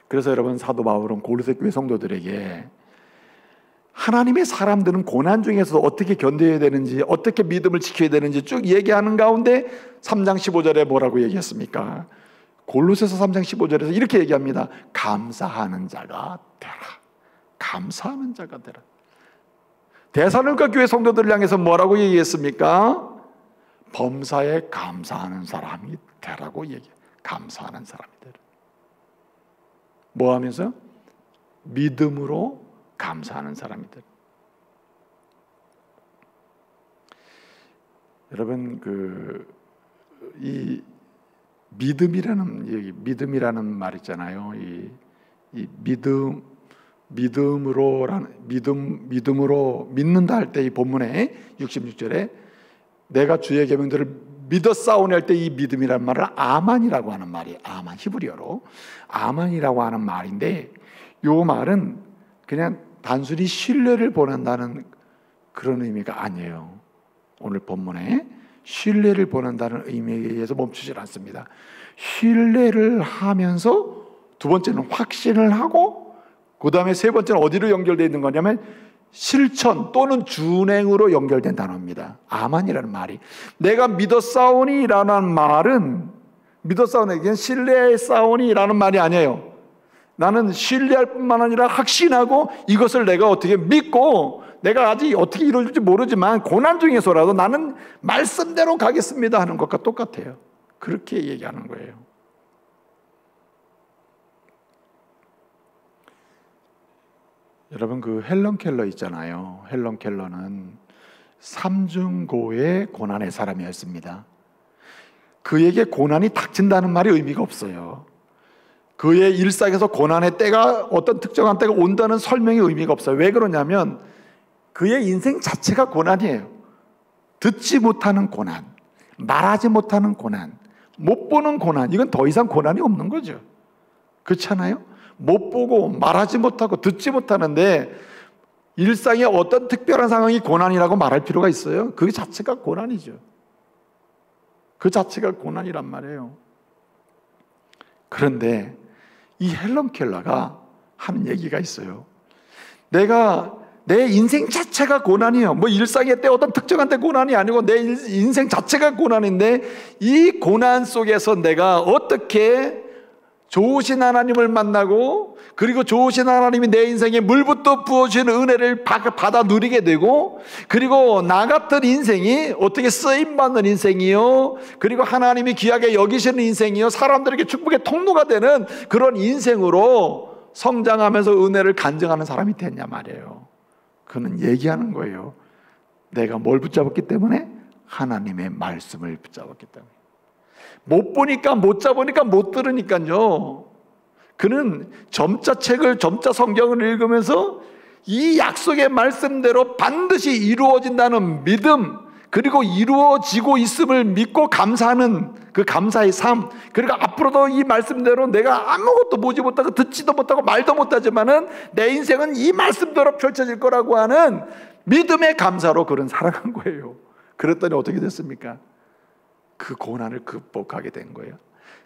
그래서 여러분, 사도 바울은 고린도 교회 성도들에게 하나님의 사람들은 고난 중에서 어떻게 견뎌야 되는지, 어떻게 믿음을 지켜야 되는지 쭉 얘기하는 가운데 3장 15절에 뭐라고 얘기했습니까? 골로새서 3장 15절에서 이렇게 얘기합니다. 감사하는 자가 되라. 감사하는 자가 되라. 데살로니가 교회 성도들을 향해서 뭐라고 얘기했습니까? 범사에 감사하는 사람이 되라고 얘기해요. 감사하는 사람이 되라. 뭐 하면서? 믿음으로 감사하는 사람이 되라. 여러분, 이 믿음이라는 말 있잖아요. 이 믿음으로 믿는다 할 때, 이 본문에 66절에 내가 주의 계명들을 믿어 싸우니 할 때 이 믿음이라는 말은 아만이라고 하는 말이에요. 아만, 히브리어로 아만이라고 하는 말인데, 이 말은 그냥 단순히 신뢰를 보낸다는 그런 의미가 아니에요. 오늘 본문에 신뢰를 보낸다는 의미에 의해서 멈추질 않습니다. 신뢰를 하면서 두 번째는 확신을 하고, 그 다음에 세 번째는 어디로 연결되어 있는 거냐면 실천 또는 준행으로 연결된 단어입니다. 아만이라는 말이, 내가 믿어 싸우니라는 말은, 믿어 싸우니, 신뢰에 싸우니라는 말이 아니에요. 나는 신뢰할 뿐만 아니라 확신하고 이것을 내가 어떻게 믿고, 내가 아직 어떻게 이루어질지 모르지만 고난 중에서라도 나는 말씀대로 가겠습니다 하는 것과 똑같아요. 그렇게 얘기하는 거예요. 여러분, 그 헬런 켈러 있잖아요. 헬런 켈러는 삼중고의 고난의 사람이었습니다. 그에게 고난이 닥친다는 말이 의미가 없어요. 그의 일상에서 고난의 때가, 어떤 특정한 때가 온다는 설명이 의미가 없어요. 왜 그러냐면 그의 인생 자체가 고난이에요. 듣지 못하는 고난, 말하지 못하는 고난, 못 보는 고난, 이건 더 이상 고난이 없는 거죠. 그렇잖아요? 못 보고 말하지 못하고 듣지 못하는데 일상에 어떤 특별한 상황이 고난이라고 말할 필요가 있어요? 그 자체가 고난이죠. 그 자체가 고난이란 말이에요. 그런데 이 헬런 켈러가 하는 얘기가 있어요. 내 인생 자체가 고난이에요. 뭐 일상의 때 어떤 특정한 때 고난이 아니고 내 인생 자체가 고난인데, 이 고난 속에서 내가 어떻게 좋으신 하나님을 만나고, 그리고 좋으신 하나님이 내 인생에 물부터 부어주시는 은혜를 받아 누리게 되고, 그리고 나 같은 인생이 어떻게 쓰임받는 인생이요, 그리고 하나님이 귀하게 여기시는 인생이요, 사람들에게 축복의 통로가 되는 그런 인생으로 성장하면서 은혜를 간증하는 사람이 됐냐 말이에요. 그는 얘기하는 거예요. 내가 뭘 붙잡았기 때문에? 하나님의 말씀을 붙잡았기 때문에. 못 보니까, 못 잡으니까, 못 들으니까요. 그는 점자 성경을 읽으면서 이 약속의 말씀대로 반드시 이루어진다는 믿음, 그리고 이루어지고 있음을 믿고 감사하는 그 감사의 삶, 그리고 앞으로도 이 말씀대로 내가 아무것도 보지 못하고 듣지도 못하고 말도 못하지만은 내 인생은 이 말씀대로 펼쳐질 거라고 하는 믿음의 감사로 그는 살아간 거예요. 그랬더니 어떻게 됐습니까? 그 고난을 극복하게 된 거예요.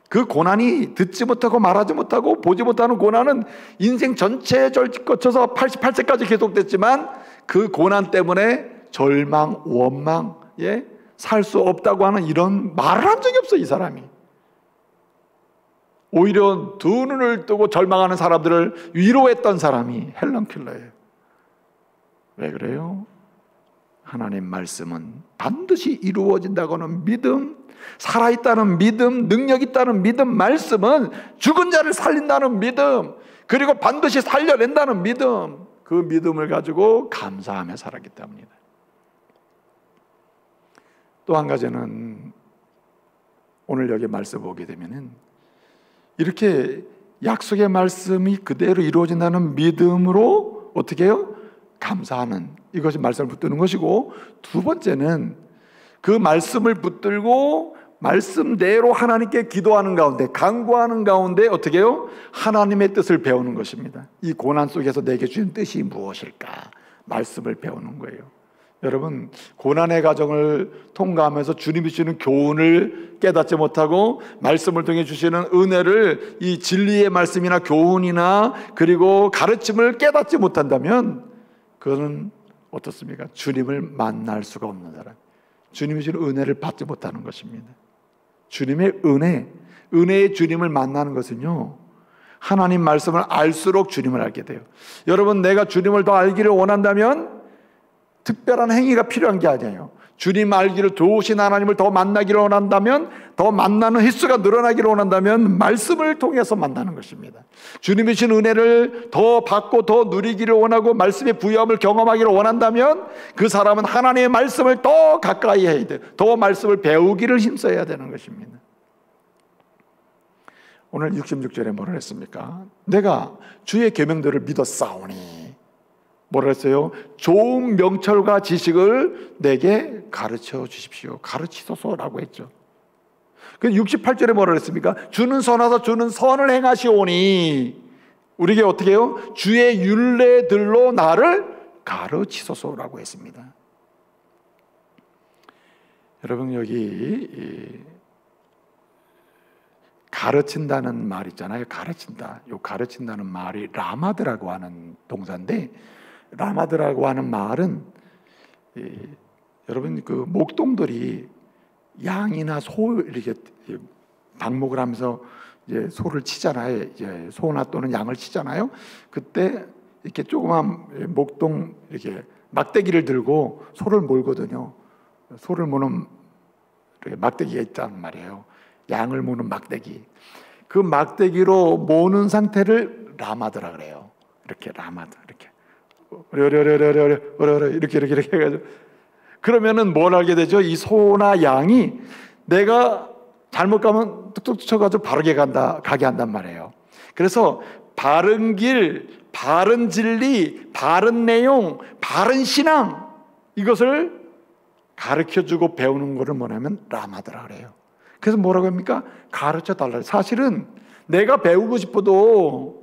그 고난이 듣지 못하고 말하지 못하고 보지 못하는 고난은 인생 전체에 거쳐서 88세까지 계속됐지만, 그 고난 때문에 절망, 원망, 살 수 없다고 하는 이런 말을 한 적이 없어요. 이 사람이. 오히려 두 눈을 뜨고 절망하는 사람들을 위로했던 사람이 헬런 켈러예요. 왜 그래요? 하나님 말씀은 반드시 이루어진다고 하는 믿음, 살아있다는 믿음, 능력 있다는 믿음, 말씀은 죽은 자를 살린다는 믿음, 그리고 반드시 살려낸다는 믿음, 그 믿음을 가지고 감사하며 살았기 때문이다. 또 한 가지는 오늘 여기 말씀 보게 되면은 이렇게 약속의 말씀이 그대로 이루어진다는 믿음으로 어떻게 해요? 감사하는, 이것이 말씀을 붙드는 것이고, 두 번째는 그 말씀을 붙들고 말씀대로 하나님께 기도하는 가운데, 간구하는 가운데 어떻게 해요? 하나님의 뜻을 배우는 것입니다. 이 고난 속에서 내게 주신 뜻이 무엇일까? 말씀을 배우는 거예요. 여러분, 고난의 과정을 통과하면서 주님이 주시는 교훈을 깨닫지 못하고 말씀을 통해 주시는 은혜를, 이 진리의 말씀이나 교훈이나 그리고 가르침을 깨닫지 못한다면 그거는 어떻습니까? 주님을 만날 수가 없는 사람, 주님이 주시는 은혜를 받지 못하는 것입니다. 주님의 은혜의 주님을 만나는 것은요, 하나님 말씀을 알수록 주님을 알게 돼요. 여러분, 내가 주님을 더 알기를 원한다면 특별한 행위가 필요한 게 아니에요. 주님 알기를, 좋으신 하나님을 더 만나기를 원한다면, 더 만나는 횟수가 늘어나기를 원한다면 말씀을 통해서 만나는 것입니다. 주님이 주신 은혜를 더 받고 더 누리기를 원하고 말씀의 부여함을 경험하기를 원한다면 그 사람은 하나님의 말씀을 더 가까이 해야 돼요. 더 말씀을 배우기를 힘써야 되는 것입니다. 오늘 66절에 뭐라 했습니까? 내가 주의 계명들을 믿었사오니, 뭐라 했어요? 좋은 명철과 지식을 내게 가르쳐 주십시오. 가르치소서라고 했죠. 그 68절에 뭐라 했습니까? 주는 선하사 주는 선을 행하시오니, 우리에게 어떻게 해요? 주의 율례들로 나를 가르치소서라고 했습니다. 여러분, 여기 가르친다는 말 있잖아요. 가르친다. 요 가르친다는 말이 라마드라고 하는 동사인데, 라마드라고 하는 말은 여러분, 그 목동들이 양이나 소 이렇게 방목을 하면서 이제 소를 치잖아요. 이제 소나 또는 양을 치잖아요. 그때 이렇게 조그만 목동 이렇게 막대기를 들고 소를 몰거든요. 소를 모는 막대기가 있단 말이에요. 양을 모는 막대기. 그 막대기로 모는 상태를 라마드라 그래요. 이렇게 라마드, 이렇게 이렇게 해가지고, 그러면은 뭘 알게 되죠? 이 소나 양이 내가 잘못 가면 뚝뚝 쳐가지고 바르게 가게 한단 말이에요. 그래서 바른 길, 바른 진리, 바른 내용, 바른 신앙, 이것을 가르쳐주고 배우는 것을 뭐냐면 라마드라 그래요. 그래서 뭐라고 합니까? 가르쳐 달라. 사실은 내가 배우고 싶어도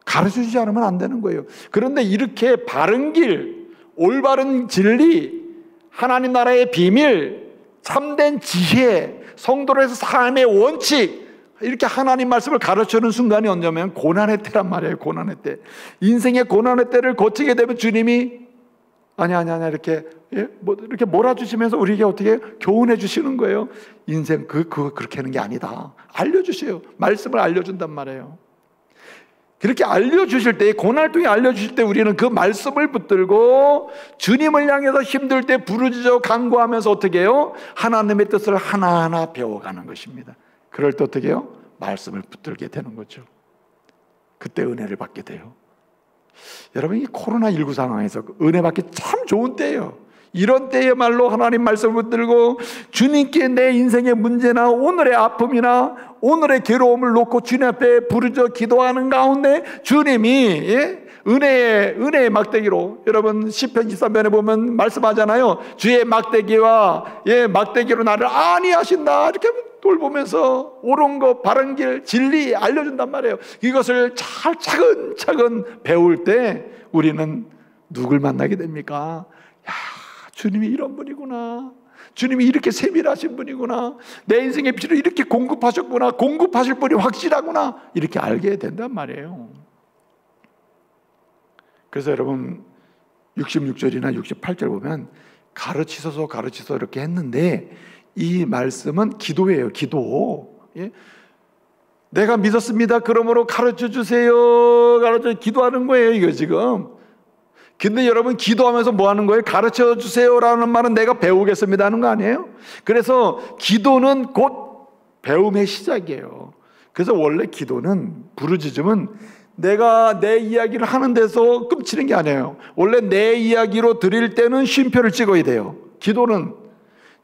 가르쳐주지 않으면 안 되는 거예요. 그런데 이렇게 바른 길, 올바른 진리, 하나님 나라의 비밀, 참된 지혜, 성도로서 삶의 원칙, 이렇게 하나님 말씀을 가르쳐주는 순간이 언제면 고난의 때란 말이에요. 고난의 때. 인생의 고난의 때를 거치게 되면 주님이 아니야 이렇게 이렇게 몰아주시면서 우리에게 어떻게 교훈해 주시는 거예요. 인생 그렇게 하는 게 아니다. 알려주세요. 말씀을 알려준단 말이에요. 그렇게 알려주실 때, 고난을 통해 알려주실 때 우리는 그 말씀을 붙들고 주님을 향해서 힘들 때 부르짖어 간구하면서 어떻게 해요? 하나님의 뜻을 하나하나 배워가는 것입니다. 그럴 때 어떻게 해요? 말씀을 붙들게 되는 거죠. 그때 은혜를 받게 돼요. 여러분, 이 코로나19 상황에서 은혜 받기 참 좋은 때예요. 이런 때에말로 하나님 말씀을 붙들고 주님께 내 인생의 문제나 오늘의 아픔이나 오늘의 괴로움을 놓고 주님 앞에 부르짖어 기도하는 가운데 주님이 은혜의 막대기로, 여러분 시편 23편에 보면 말씀하잖아요. 주의 막대기와 막대기로 나를 안위하신다. 이렇게 돌보면서 옳은 것, 바른 길, 진리 알려준단 말이에요. 이것을 잘 차근차근 배울 때 우리는 누굴 만나게 됩니까? 야, 주님이 이런 분이구나. 주님이 이렇게 세밀하신 분이구나. 내 인생의 필요를 이렇게 공급하셨구나. 공급하실 분이 확실하구나. 이렇게 알게 된단 말이에요. 그래서 여러분 66절이나 68절 보면 가르치소서 이렇게 했는데 이 말씀은 기도예요. 기도. 내가 믿었습니다. 그러므로 가르쳐 주세요. 기도하는 거예요. 이거 지금. 근데 여러분 기도하면서 뭐 하는 거예요? 가르쳐 주세요라는 말은 내가 배우겠습니다 하는 거 아니에요? 그래서 기도는 곧 배움의 시작이에요. 그래서 원래 기도는, 부르짖음은 내가 내 이야기를 하는 데서 끝치는 게 아니에요. 원래 내 이야기로 드릴 때는 쉼표를 찍어야 돼요. 기도는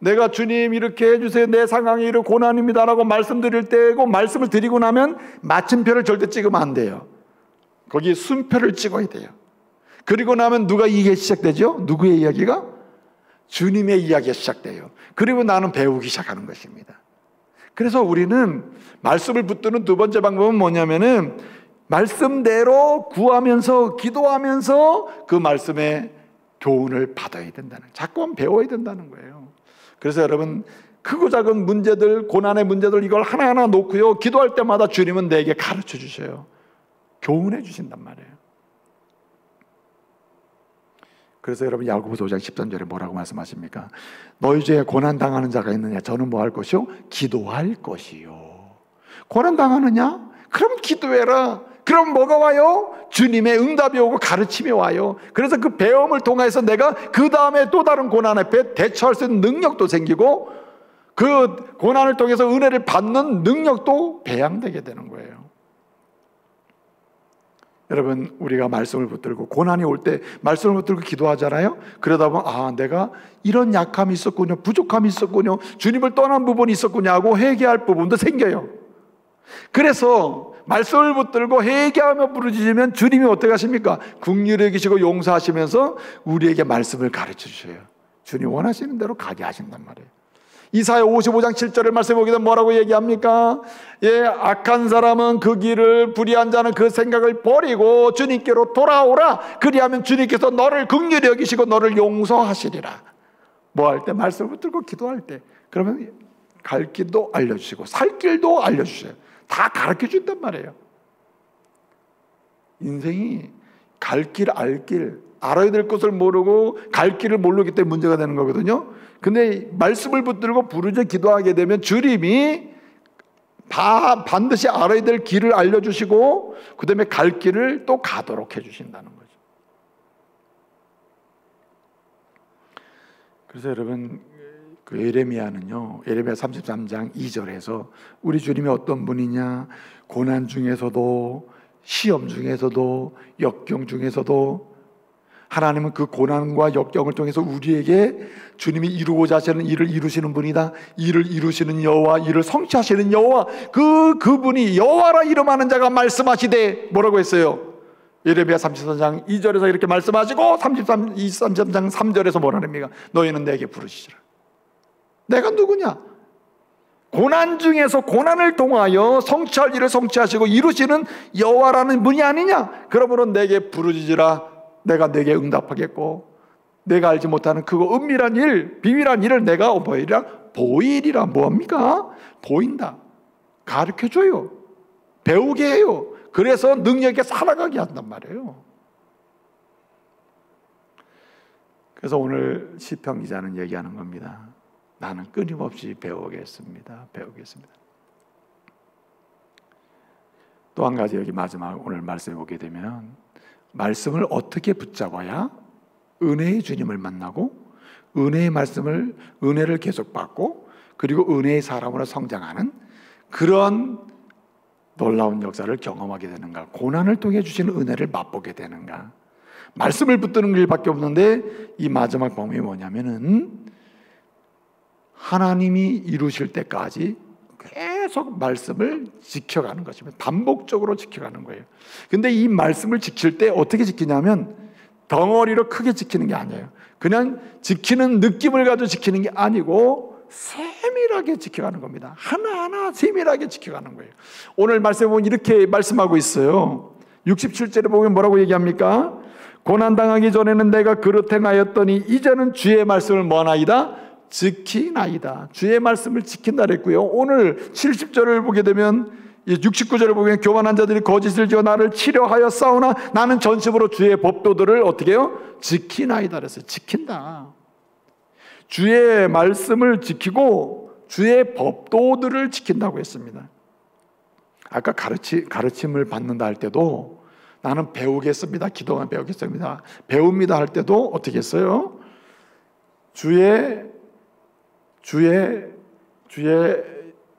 내가 주님 이렇게 해주세요, 내 상황이 이렇게 고난입니다라고 말씀드릴 때고, 말씀을 드리고 나면 마침표를 절대 찍으면 안 돼요. 거기에 순표를 찍어야 돼요. 그리고 나면 누가 이게 시작되죠? 누구의 이야기가? 주님의 이야기가 시작돼요. 그리고 나는 배우기 시작하는 것입니다. 그래서 우리는 말씀을 붙드는 두 번째 방법은 뭐냐면은 말씀대로 구하면서 기도하면서 그 말씀에 교훈을 받아야 된다는, 자꾸만 배워야 된다는 거예요. 그래서 여러분, 크고 작은 문제들, 고난의 문제들, 이걸 하나하나 놓고요, 기도할 때마다 주님은 내게 가르쳐 주셔요. 교훈해 주신단 말이에요. 그래서 여러분, 야고보서 5장 13절에 뭐라고 말씀하십니까? 너희 중에 고난당하는 자가 있느냐? 저는 뭐 할 것이요? 기도할 것이요. 고난당하느냐? 그럼 기도해라. 그럼 뭐가 와요? 주님의 응답이 오고 가르침이 와요. 그래서 그 배움을 통해서 내가 그 다음에 또 다른 고난 앞에 대처할 수 있는 능력도 생기고, 그 고난을 통해서 은혜를 받는 능력도 배양되게 되는 거예요. 여러분, 우리가 말씀을 붙들고 고난이 올 때 말씀을 붙들고 기도하잖아요. 그러다 보면 내가 이런 약함이 있었군요, 부족함이 있었군요, 주님을 떠난 부분이 있었군요 하고 회개할 부분도 생겨요. 그래서 말씀을 붙들고 회개하며 부르짖으면 주님이 어떻게 하십니까? 긍휼히 여기시고 용서하시면서 우리에게 말씀을 가르쳐 주셔요. 주님 원하시는 대로 가게 하신단 말이에요. 이사야 55장 7절을 말씀해 보게 되면 뭐라고 얘기합니까? 악한 사람은 그 길을, 불의한 자는 그 생각을 버리고 주님께로 돌아오라. 그리하면 주님께서 너를 긍휼히 여기시고 너를 용서하시리라. 뭐 할 때? 말씀을 붙들고 기도할 때. 그러면 갈 길도 알려주시고 살 길도 알려주셔요. 다 가르쳐 준단 말이에요. 인생이 갈 길, 알 길, 알아야 될 것을 모르고 갈 길을 모르기 때문에 문제가 되는 거거든요. 근데 말씀을 붙들고 부르짖어 기도하게 되면 주님이 반드시 알아야 될 길을 알려주시고 그 다음에 갈 길을 또 가도록 해주신다는 거죠. 그래서 여러분, 그 예레미야는요, 예레미야 33장 2절에서 우리 주님이 어떤 분이냐, 고난 중에서도, 시험 중에서도, 역경 중에서도 하나님은 그 고난과 역경을 통해서 우리에게 주님이 이루고자 하시는 일을 이루시는 분이다. 일을 이루시는 여호와, 일을 성취하시는 여호와, 그분이 여호와라 이름하는 자가 말씀하시되 뭐라고 했어요? 예레미야 33장 2절에서 이렇게 말씀하시고 33장 3절에서 뭐라 합니까? 너희는 내게 부르시라. 내가 누구냐? 고난 중에서 고난을 통하여 성취할 일을 성취하시고 이루시는 여호와라는 분이 아니냐? 그러므로 내게 부르짖으라. 내가 내게 응답하겠고 내가 알지 못하는 그거 은밀한 일, 비밀한 일을 내가 보이리라. 뭐합니까? 보인다. 가르쳐줘요. 배우게 해요. 그래서 능력 있게 살아가게 한단 말이에요. 그래서 오늘 시편 기자는 얘기하는 겁니다. 나는 끊임없이 배우겠습니다. 또 한 가지, 여기 마지막 오늘 말씀해 보게 되면 말씀을 어떻게 붙잡아야 은혜의 주님을 만나고 은혜의 말씀을, 은혜를 계속 받고 그리고 은혜의 사람으로 성장하는 그런 놀라운 역사를 경험하게 되는가, 고난을 통해 주시는 은혜를 맛보게 되는가. 말씀을 붙드는 길밖에 없는데 이 마지막 방법이 뭐냐면은 하나님이 이루실 때까지 계속 말씀을 지켜가는 것입니다. 반복적으로 지켜가는 거예요. 근데 이 말씀을 지킬 때 어떻게 지키냐면 덩어리로 크게 지키는 게 아니에요. 그냥 지키는 느낌을 가지고 지키는 게 아니고 세밀하게 지켜가는 겁니다. 하나하나 세밀하게 지켜가는 거예요. 오늘 말씀에 보면 이렇게 말씀하고 있어요. 67절에 보면 뭐라고 얘기합니까? 고난당하기 전에는 내가 그릇 행하였더니 이제는 주의 말씀을 뭐하나이다? 지키나이다. 주의 말씀을 지킨다 그랬고요. 오늘 70절을 보게 되면 69절을 보면 교만한 자들이 거짓을 지어 나를 치려하여 싸우나 나는 전심으로 주의 법도들을 어떻게 해요? 지키나이다 그랬어요. 지킨다. 주의 말씀을 지키고 주의 법도들을 지킨다고 했습니다. 아까 가르침을 받는다 할 때도 나는 배우겠습니다. 기도만 배우겠습니다. 배웁니다 할 때도 어떻게 했어요? 주의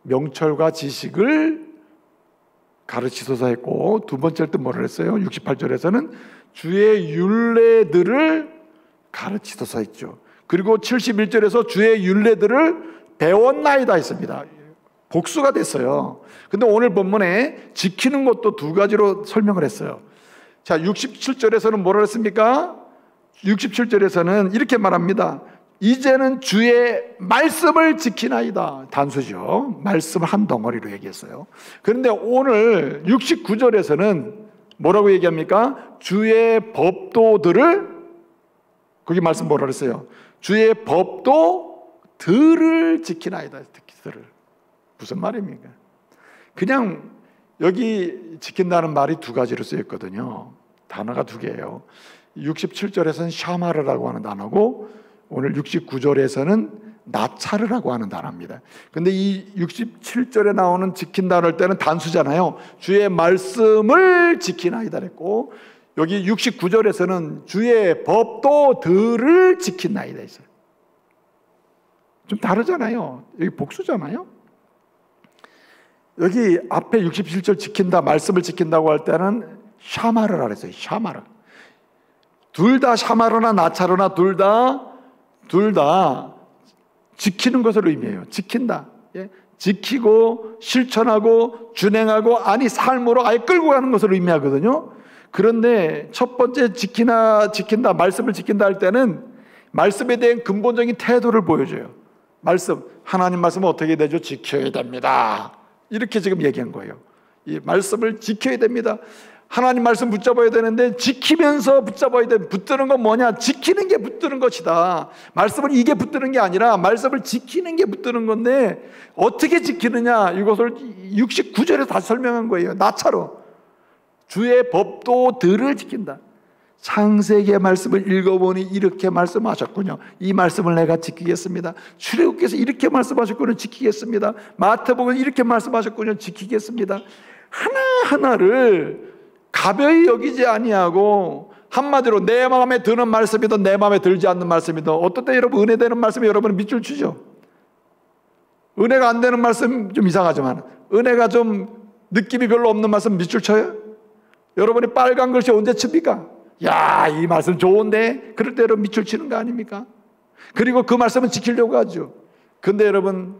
명철과 지식을 가르치소서 했고, 두 번째 때 뭐라 했어요? 68절에서는 주의 율례들을 가르치소서 했죠. 그리고 71절에서 주의 율례들을 배웠나이다 했습니다. 복수가 됐어요. 근데 오늘 본문에 지키는 것도 두 가지로 설명을 했어요. 자, 67절에서는 뭐라 했습니까? 67절에서는 이렇게 말합니다. 이제는 주의 말씀을 지키나이다. 단수죠. 말씀을 한 덩어리로 얘기했어요. 그런데 오늘 69절에서는 뭐라고 얘기합니까? 주의 법도들을 거기 말씀 뭐라 그랬어요? 주의 법도 들을 지키나이다. 들을. 무슨 말입니까? 그냥 여기 지킨다는 말이 두 가지로 쓰였거든요. 단어가 두 개예요. 67절에서는 샤마르라고 하는 단어고 오늘 69절에서는 나차르라고 하는 단어입니다. 근데 이 67절에 나오는 지킨다 할 때는 단수잖아요. 주의 말씀을 지키나이다 그랬고, 여기 69절에서는 주의 법도 들을 지키나이다 했어요. 좀 다르잖아요. 여기 복수잖아요. 여기 앞에 67절 지킨다, 말씀을 지킨다고 할 때는 샤마르라 그랬어요. 샤마르. 둘 다 샤마르나 나차르나 둘 다 지키는 것을 의미해요. 지킨다. 예? 지키고 실천하고 준행하고 삶으로 아예 끌고 가는 것을 의미하거든요. 그런데 첫 번째 지킨다, 말씀을 지킨다 할 때는 말씀에 대한 근본적인 태도를 보여줘요. 하나님 말씀은 어떻게 되죠? 지켜야 됩니다. 이렇게 지금 얘기한 거예요. 이 말씀을 지켜야 됩니다. 하나님 말씀 붙잡아야 되는데 지키면서 붙잡아야 돼. 붙드는 건 뭐냐? 지키는 게 붙드는 것이다. 말씀을 이게 붙드는 게 아니라 말씀을 지키는 게 붙드는 건데 어떻게 지키느냐? 이것을 69절에 다시 설명한 거예요. 나차로. 주의 법도 들을 지킨다. 창세기의 말씀을 읽어보니 이렇게 말씀하셨군요. 이 말씀을 내가 지키겠습니다. 출애굽께서 이렇게 말씀하셨군요. 지키겠습니다. 마태복음 이렇게 말씀하셨군요. 지키겠습니다. 하나하나를 가벼이 여기지 아니하고, 한마디로 내 마음에 드는 말씀이든 내 마음에 들지 않는 말씀이든, 어떨 때 여러분 은혜 되는 말씀에 여러분은 밑줄 치죠. 은혜가 안 되는 말씀 좀 이상하지만, 은혜가 좀 느낌이 별로 없는 말씀 밑줄 쳐요? 여러분이 빨간 글씨 언제 칩니까? 야, 이 말씀 좋은데? 그럴 때 여러분 밑줄 치는 거 아닙니까? 그리고 그 말씀은 지키려고 하죠. 근데 여러분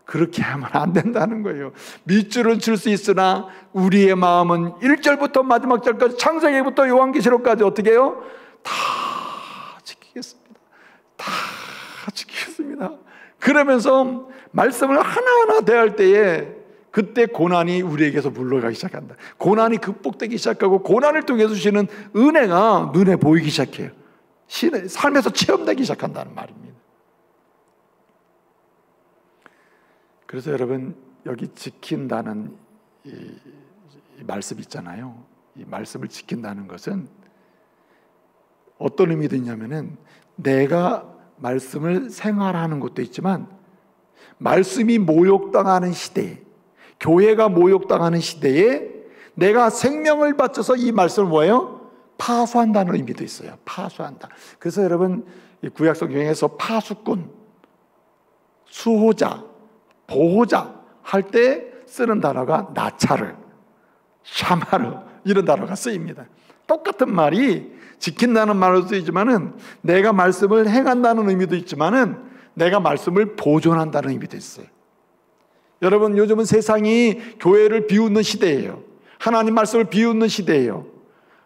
그렇게 하면 안 된다는 거예요. 밑줄은 칠 수 있으나 우리의 마음은 1절부터 마지막 절까지, 창세기부터 요한계시록까지 어떻게 해요? 다 지키겠습니다. 다 지키겠습니다. 그러면서 말씀을 하나하나 대할 때에 그때 고난이 우리에게서 물러가기 시작한다. 고난이 극복되기 시작하고 고난을 통해서 주시는 은혜가 눈에 보이기 시작해요. 신의 삶에서 체험되기 시작한다는 말입니다. 그래서 여러분 여기 지킨다는 이 말씀 있잖아요. 이 말씀을 지킨다는 것은 어떤 의미도 있냐면은 내가 말씀을 생활하는 것도 있지만 말씀이 모욕당하는 시대에, 교회가 모욕당하는 시대에 내가 생명을 바쳐서 이 말씀을 뭐예요? 파수한다는 의미도 있어요. 파수한다. 그래서 여러분 구약성경에서 파수꾼, 수호자, 보호자 할 때 쓰는 단어가 나차르, 샤마르 이런 단어가 쓰입니다. 똑같은 말이 지킨다는 말로 쓰이지만은 내가 말씀을 행한다는 의미도 있지만은 내가 말씀을 보존한다는 의미도 있어요. 여러분 요즘은 세상이 교회를 비웃는 시대예요. 하나님 말씀을 비웃는 시대예요.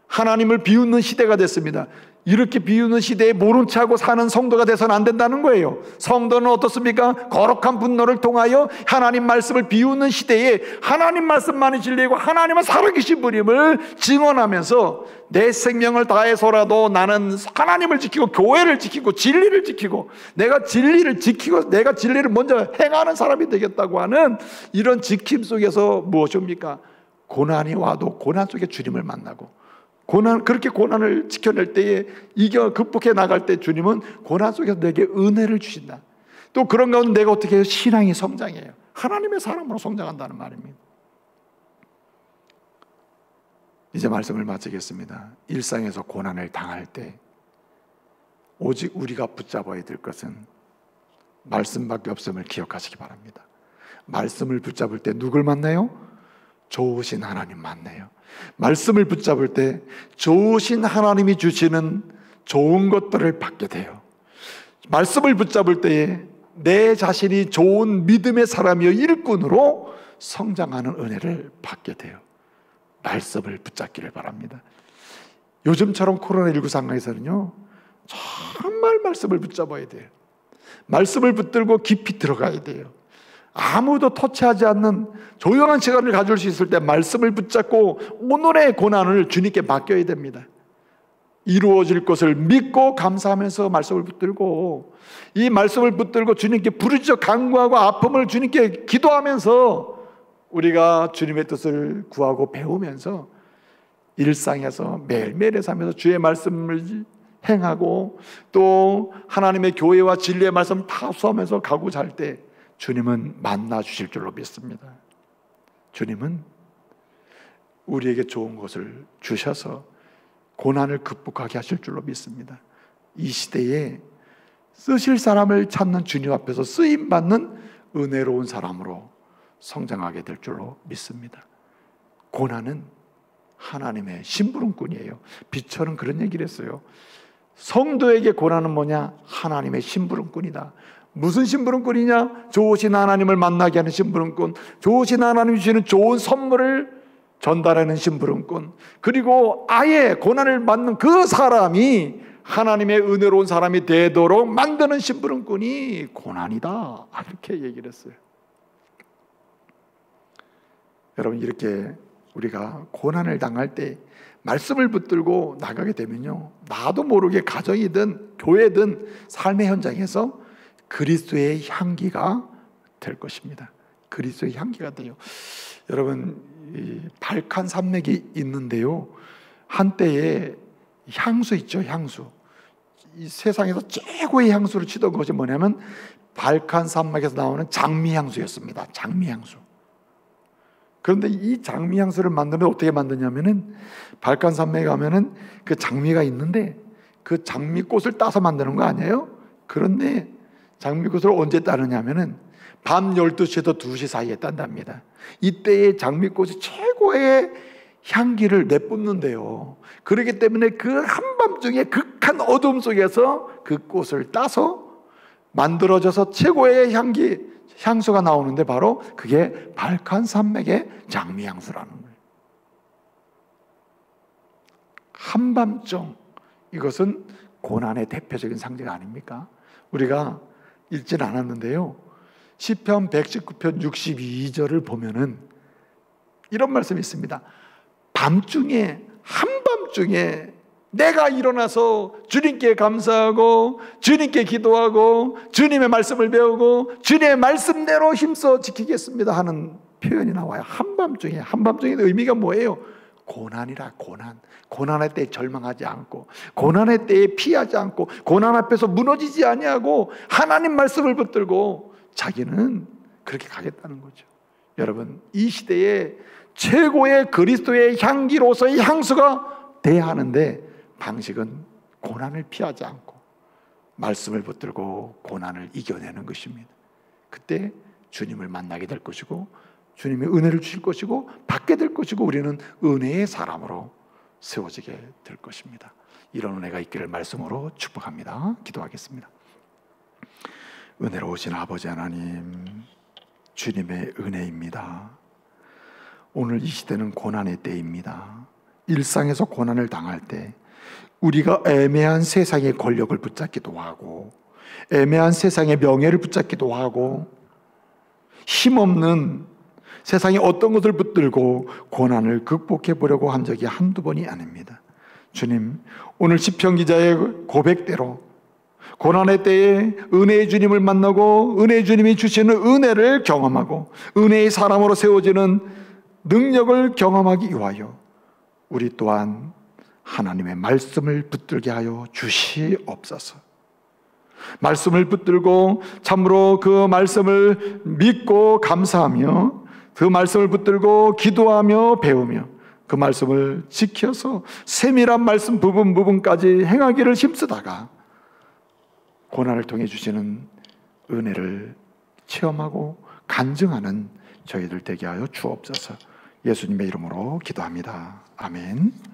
하나님을 비웃는 시대가 됐습니다. 이렇게 비웃는 시대에 모른 척하고 사는 성도가 돼서는 안 된다는 거예요. 성도는 어떻습니까? 거룩한 분노를 통하여 하나님 말씀을 비웃는 시대에 하나님 말씀만이 진리이고 하나님은 살아계신 분임을 증언하면서 내 생명을 다해서라도 나는 하나님을 지키고 교회를 지키고 진리를 지키고 내가 진리를 지키고 내가 진리를 먼저 행하는 사람이 되겠다고 하는 이런 지킴 속에서 무엇입니까? 고난이 와도 고난 속에 주님을 만나고, 그렇게 고난을 지켜낼 때에 극복해 나갈 때 주님은 고난 속에서 내게 은혜를 주신다. 또 그런 가운데 내가 어떻게 해요? 신앙이 성장해요. 하나님의 사람으로 성장한다는 말입니다. 이제 말씀을 마치겠습니다. 일상에서 고난을 당할 때 오직 우리가 붙잡아야 될 것은 말씀밖에 없음을 기억하시기 바랍니다. 말씀을 붙잡을 때 누굴 만나요? 좋으신 하나님 만나요. 말씀을 붙잡을 때 좋으신 하나님이 주시는 좋은 것들을 받게 돼요. 말씀을 붙잡을 때에 내 자신이 좋은 믿음의 사람이여 일꾼으로 성장하는 은혜를 받게 돼요. 말씀을 붙잡기를 바랍니다. 요즘처럼 코로나19 상황에서는요, 정말 말씀을 붙잡아야 돼요. 말씀을 붙들고 깊이 들어가야 돼요. 아무도 터치하지 않는 조용한 시간을 가질 수 있을 때 말씀을 붙잡고 오늘의 고난을 주님께 맡겨야 됩니다. 이루어질 것을 믿고 감사하면서 말씀을 붙들고, 이 말씀을 붙들고 주님께 부르짖어 간구하고 아픔을 주님께 기도하면서 우리가 주님의 뜻을 구하고 배우면서 일상에서 매일매일의 삶에서 주의 말씀을 행하고 또 하나님의 교회와 진리의 말씀 파수하면서 가고 잘 때 주님은 만나 주실 줄로 믿습니다. 주님은 우리에게 좋은 것을 주셔서 고난을 극복하게 하실 줄로 믿습니다. 이 시대에 쓰실 사람을 찾는 주님 앞에서 쓰임받는 은혜로운 사람으로 성장하게 될 줄로 믿습니다. 고난은 하나님의 심부름꾼이에요. 비처는 그런 얘기를 했어요. 성도에게 고난은 뭐냐? 하나님의 심부름꾼이다. 무슨 심부름꾼이냐? 좋으신 하나님을 만나게 하는 심부름꾼, 좋으신 하나님이 주시는 좋은 선물을 전달하는 심부름꾼, 그리고 아예 고난을 받는 그 사람이 하나님의 은혜로운 사람이 되도록 만드는 심부름꾼이 고난이다, 이렇게 얘기를 했어요. 여러분, 이렇게 우리가 고난을 당할 때 말씀을 붙들고 나가게 되면요, 나도 모르게 가정이든 교회든 삶의 현장에서 그리스도의 향기가 될 것입니다. 그리스도의 향기가 돼요. 여러분, 이 발칸 산맥이 있는데요, 한때에 향수 있죠, 향수. 이 세상에서 최고의 향수를 치던 것이 뭐냐면 발칸 산맥에서 나오는 장미향수였습니다. 장미향수. 그런데 이 장미향수를 만들면 어떻게 만드냐면은, 발칸 산맥에 가면은 그 장미가 있는데 그 장미꽃을 따서 만드는 거 아니에요? 그런데 장미꽃을 언제 따느냐면은 밤 12시에서 2시 사이에 딴답니다. 이때의 장미꽃이 최고의 향기를 내뿜는데요, 그렇기 때문에 그 한밤중에 극한 어둠 속에서 그 꽃을 따서 만들어져서 최고의 향수가 나오는데 바로 그게 발칸 산맥의 장미향수라는 거예요. 한밤중, 이것은 고난의 대표적인 상징 아닙니까? 우리가 읽지는 않았는데요, 시편 119편 62절을 보면은 이런 말씀이 있습니다. 밤중에, 한밤중에 내가 일어나서 주님께 감사하고 주님께 기도하고 주님의 말씀을 배우고 주님의 말씀대로 힘써 지키겠습니다 하는 표현이 나와요. 한밤중에. 한밤중의 의미가 뭐예요? 고난이라. 고난의 때에 절망하지 않고, 고난의 때에 피하지 않고, 고난 앞에서 무너지지 아니하고 하나님 말씀을 붙들고 자기는 그렇게 가겠다는 거죠. 여러분, 이 시대에 최고의 그리스도의 향기로서의 향수가 돼야 하는데 방식은 고난을 피하지 않고 말씀을 붙들고 고난을 이겨내는 것입니다. 그때 주님을 만나게 될 것이고 주님의 은혜를 주실 것이고 받게 될 것이고 우리는 은혜의 사람으로 세워지게 될 것입니다. 이런 은혜가 있기를 말씀으로 축복합니다. 기도하겠습니다. 은혜로우신 아버지 하나님, 주님의 은혜입니다. 오늘 이 시대는 고난의 때입니다. 일상에서 고난을 당할 때 우리가 애매한 세상의 권력을 붙잡기도 하고 애매한 세상의 명예를 붙잡기도 하고 힘없는 세상의 어떤 것을 붙들고 고난을 극복해 보려고 한 적이 한두 번이 아닙니다. 주님, 오늘 시편 기자의 고백대로 고난의 때에 은혜의 주님을 만나고 은혜의 주님이 주시는 은혜를 경험하고 은혜의 사람으로 세워지는 능력을 경험하기 위하여 우리 또한 하나님의 말씀을 붙들게 하여 주시옵소서. 말씀을 붙들고 참으로 그 말씀을 믿고 감사하며 그 말씀을 붙들고 기도하며 배우며 그 말씀을 지켜서 세밀한 말씀 부분까지 행하기를 힘쓰다가 고난을 통해 주시는 은혜를 체험하고 간증하는 저희들 되게 하여 주옵소서. 예수님의 이름으로 기도합니다. 아멘.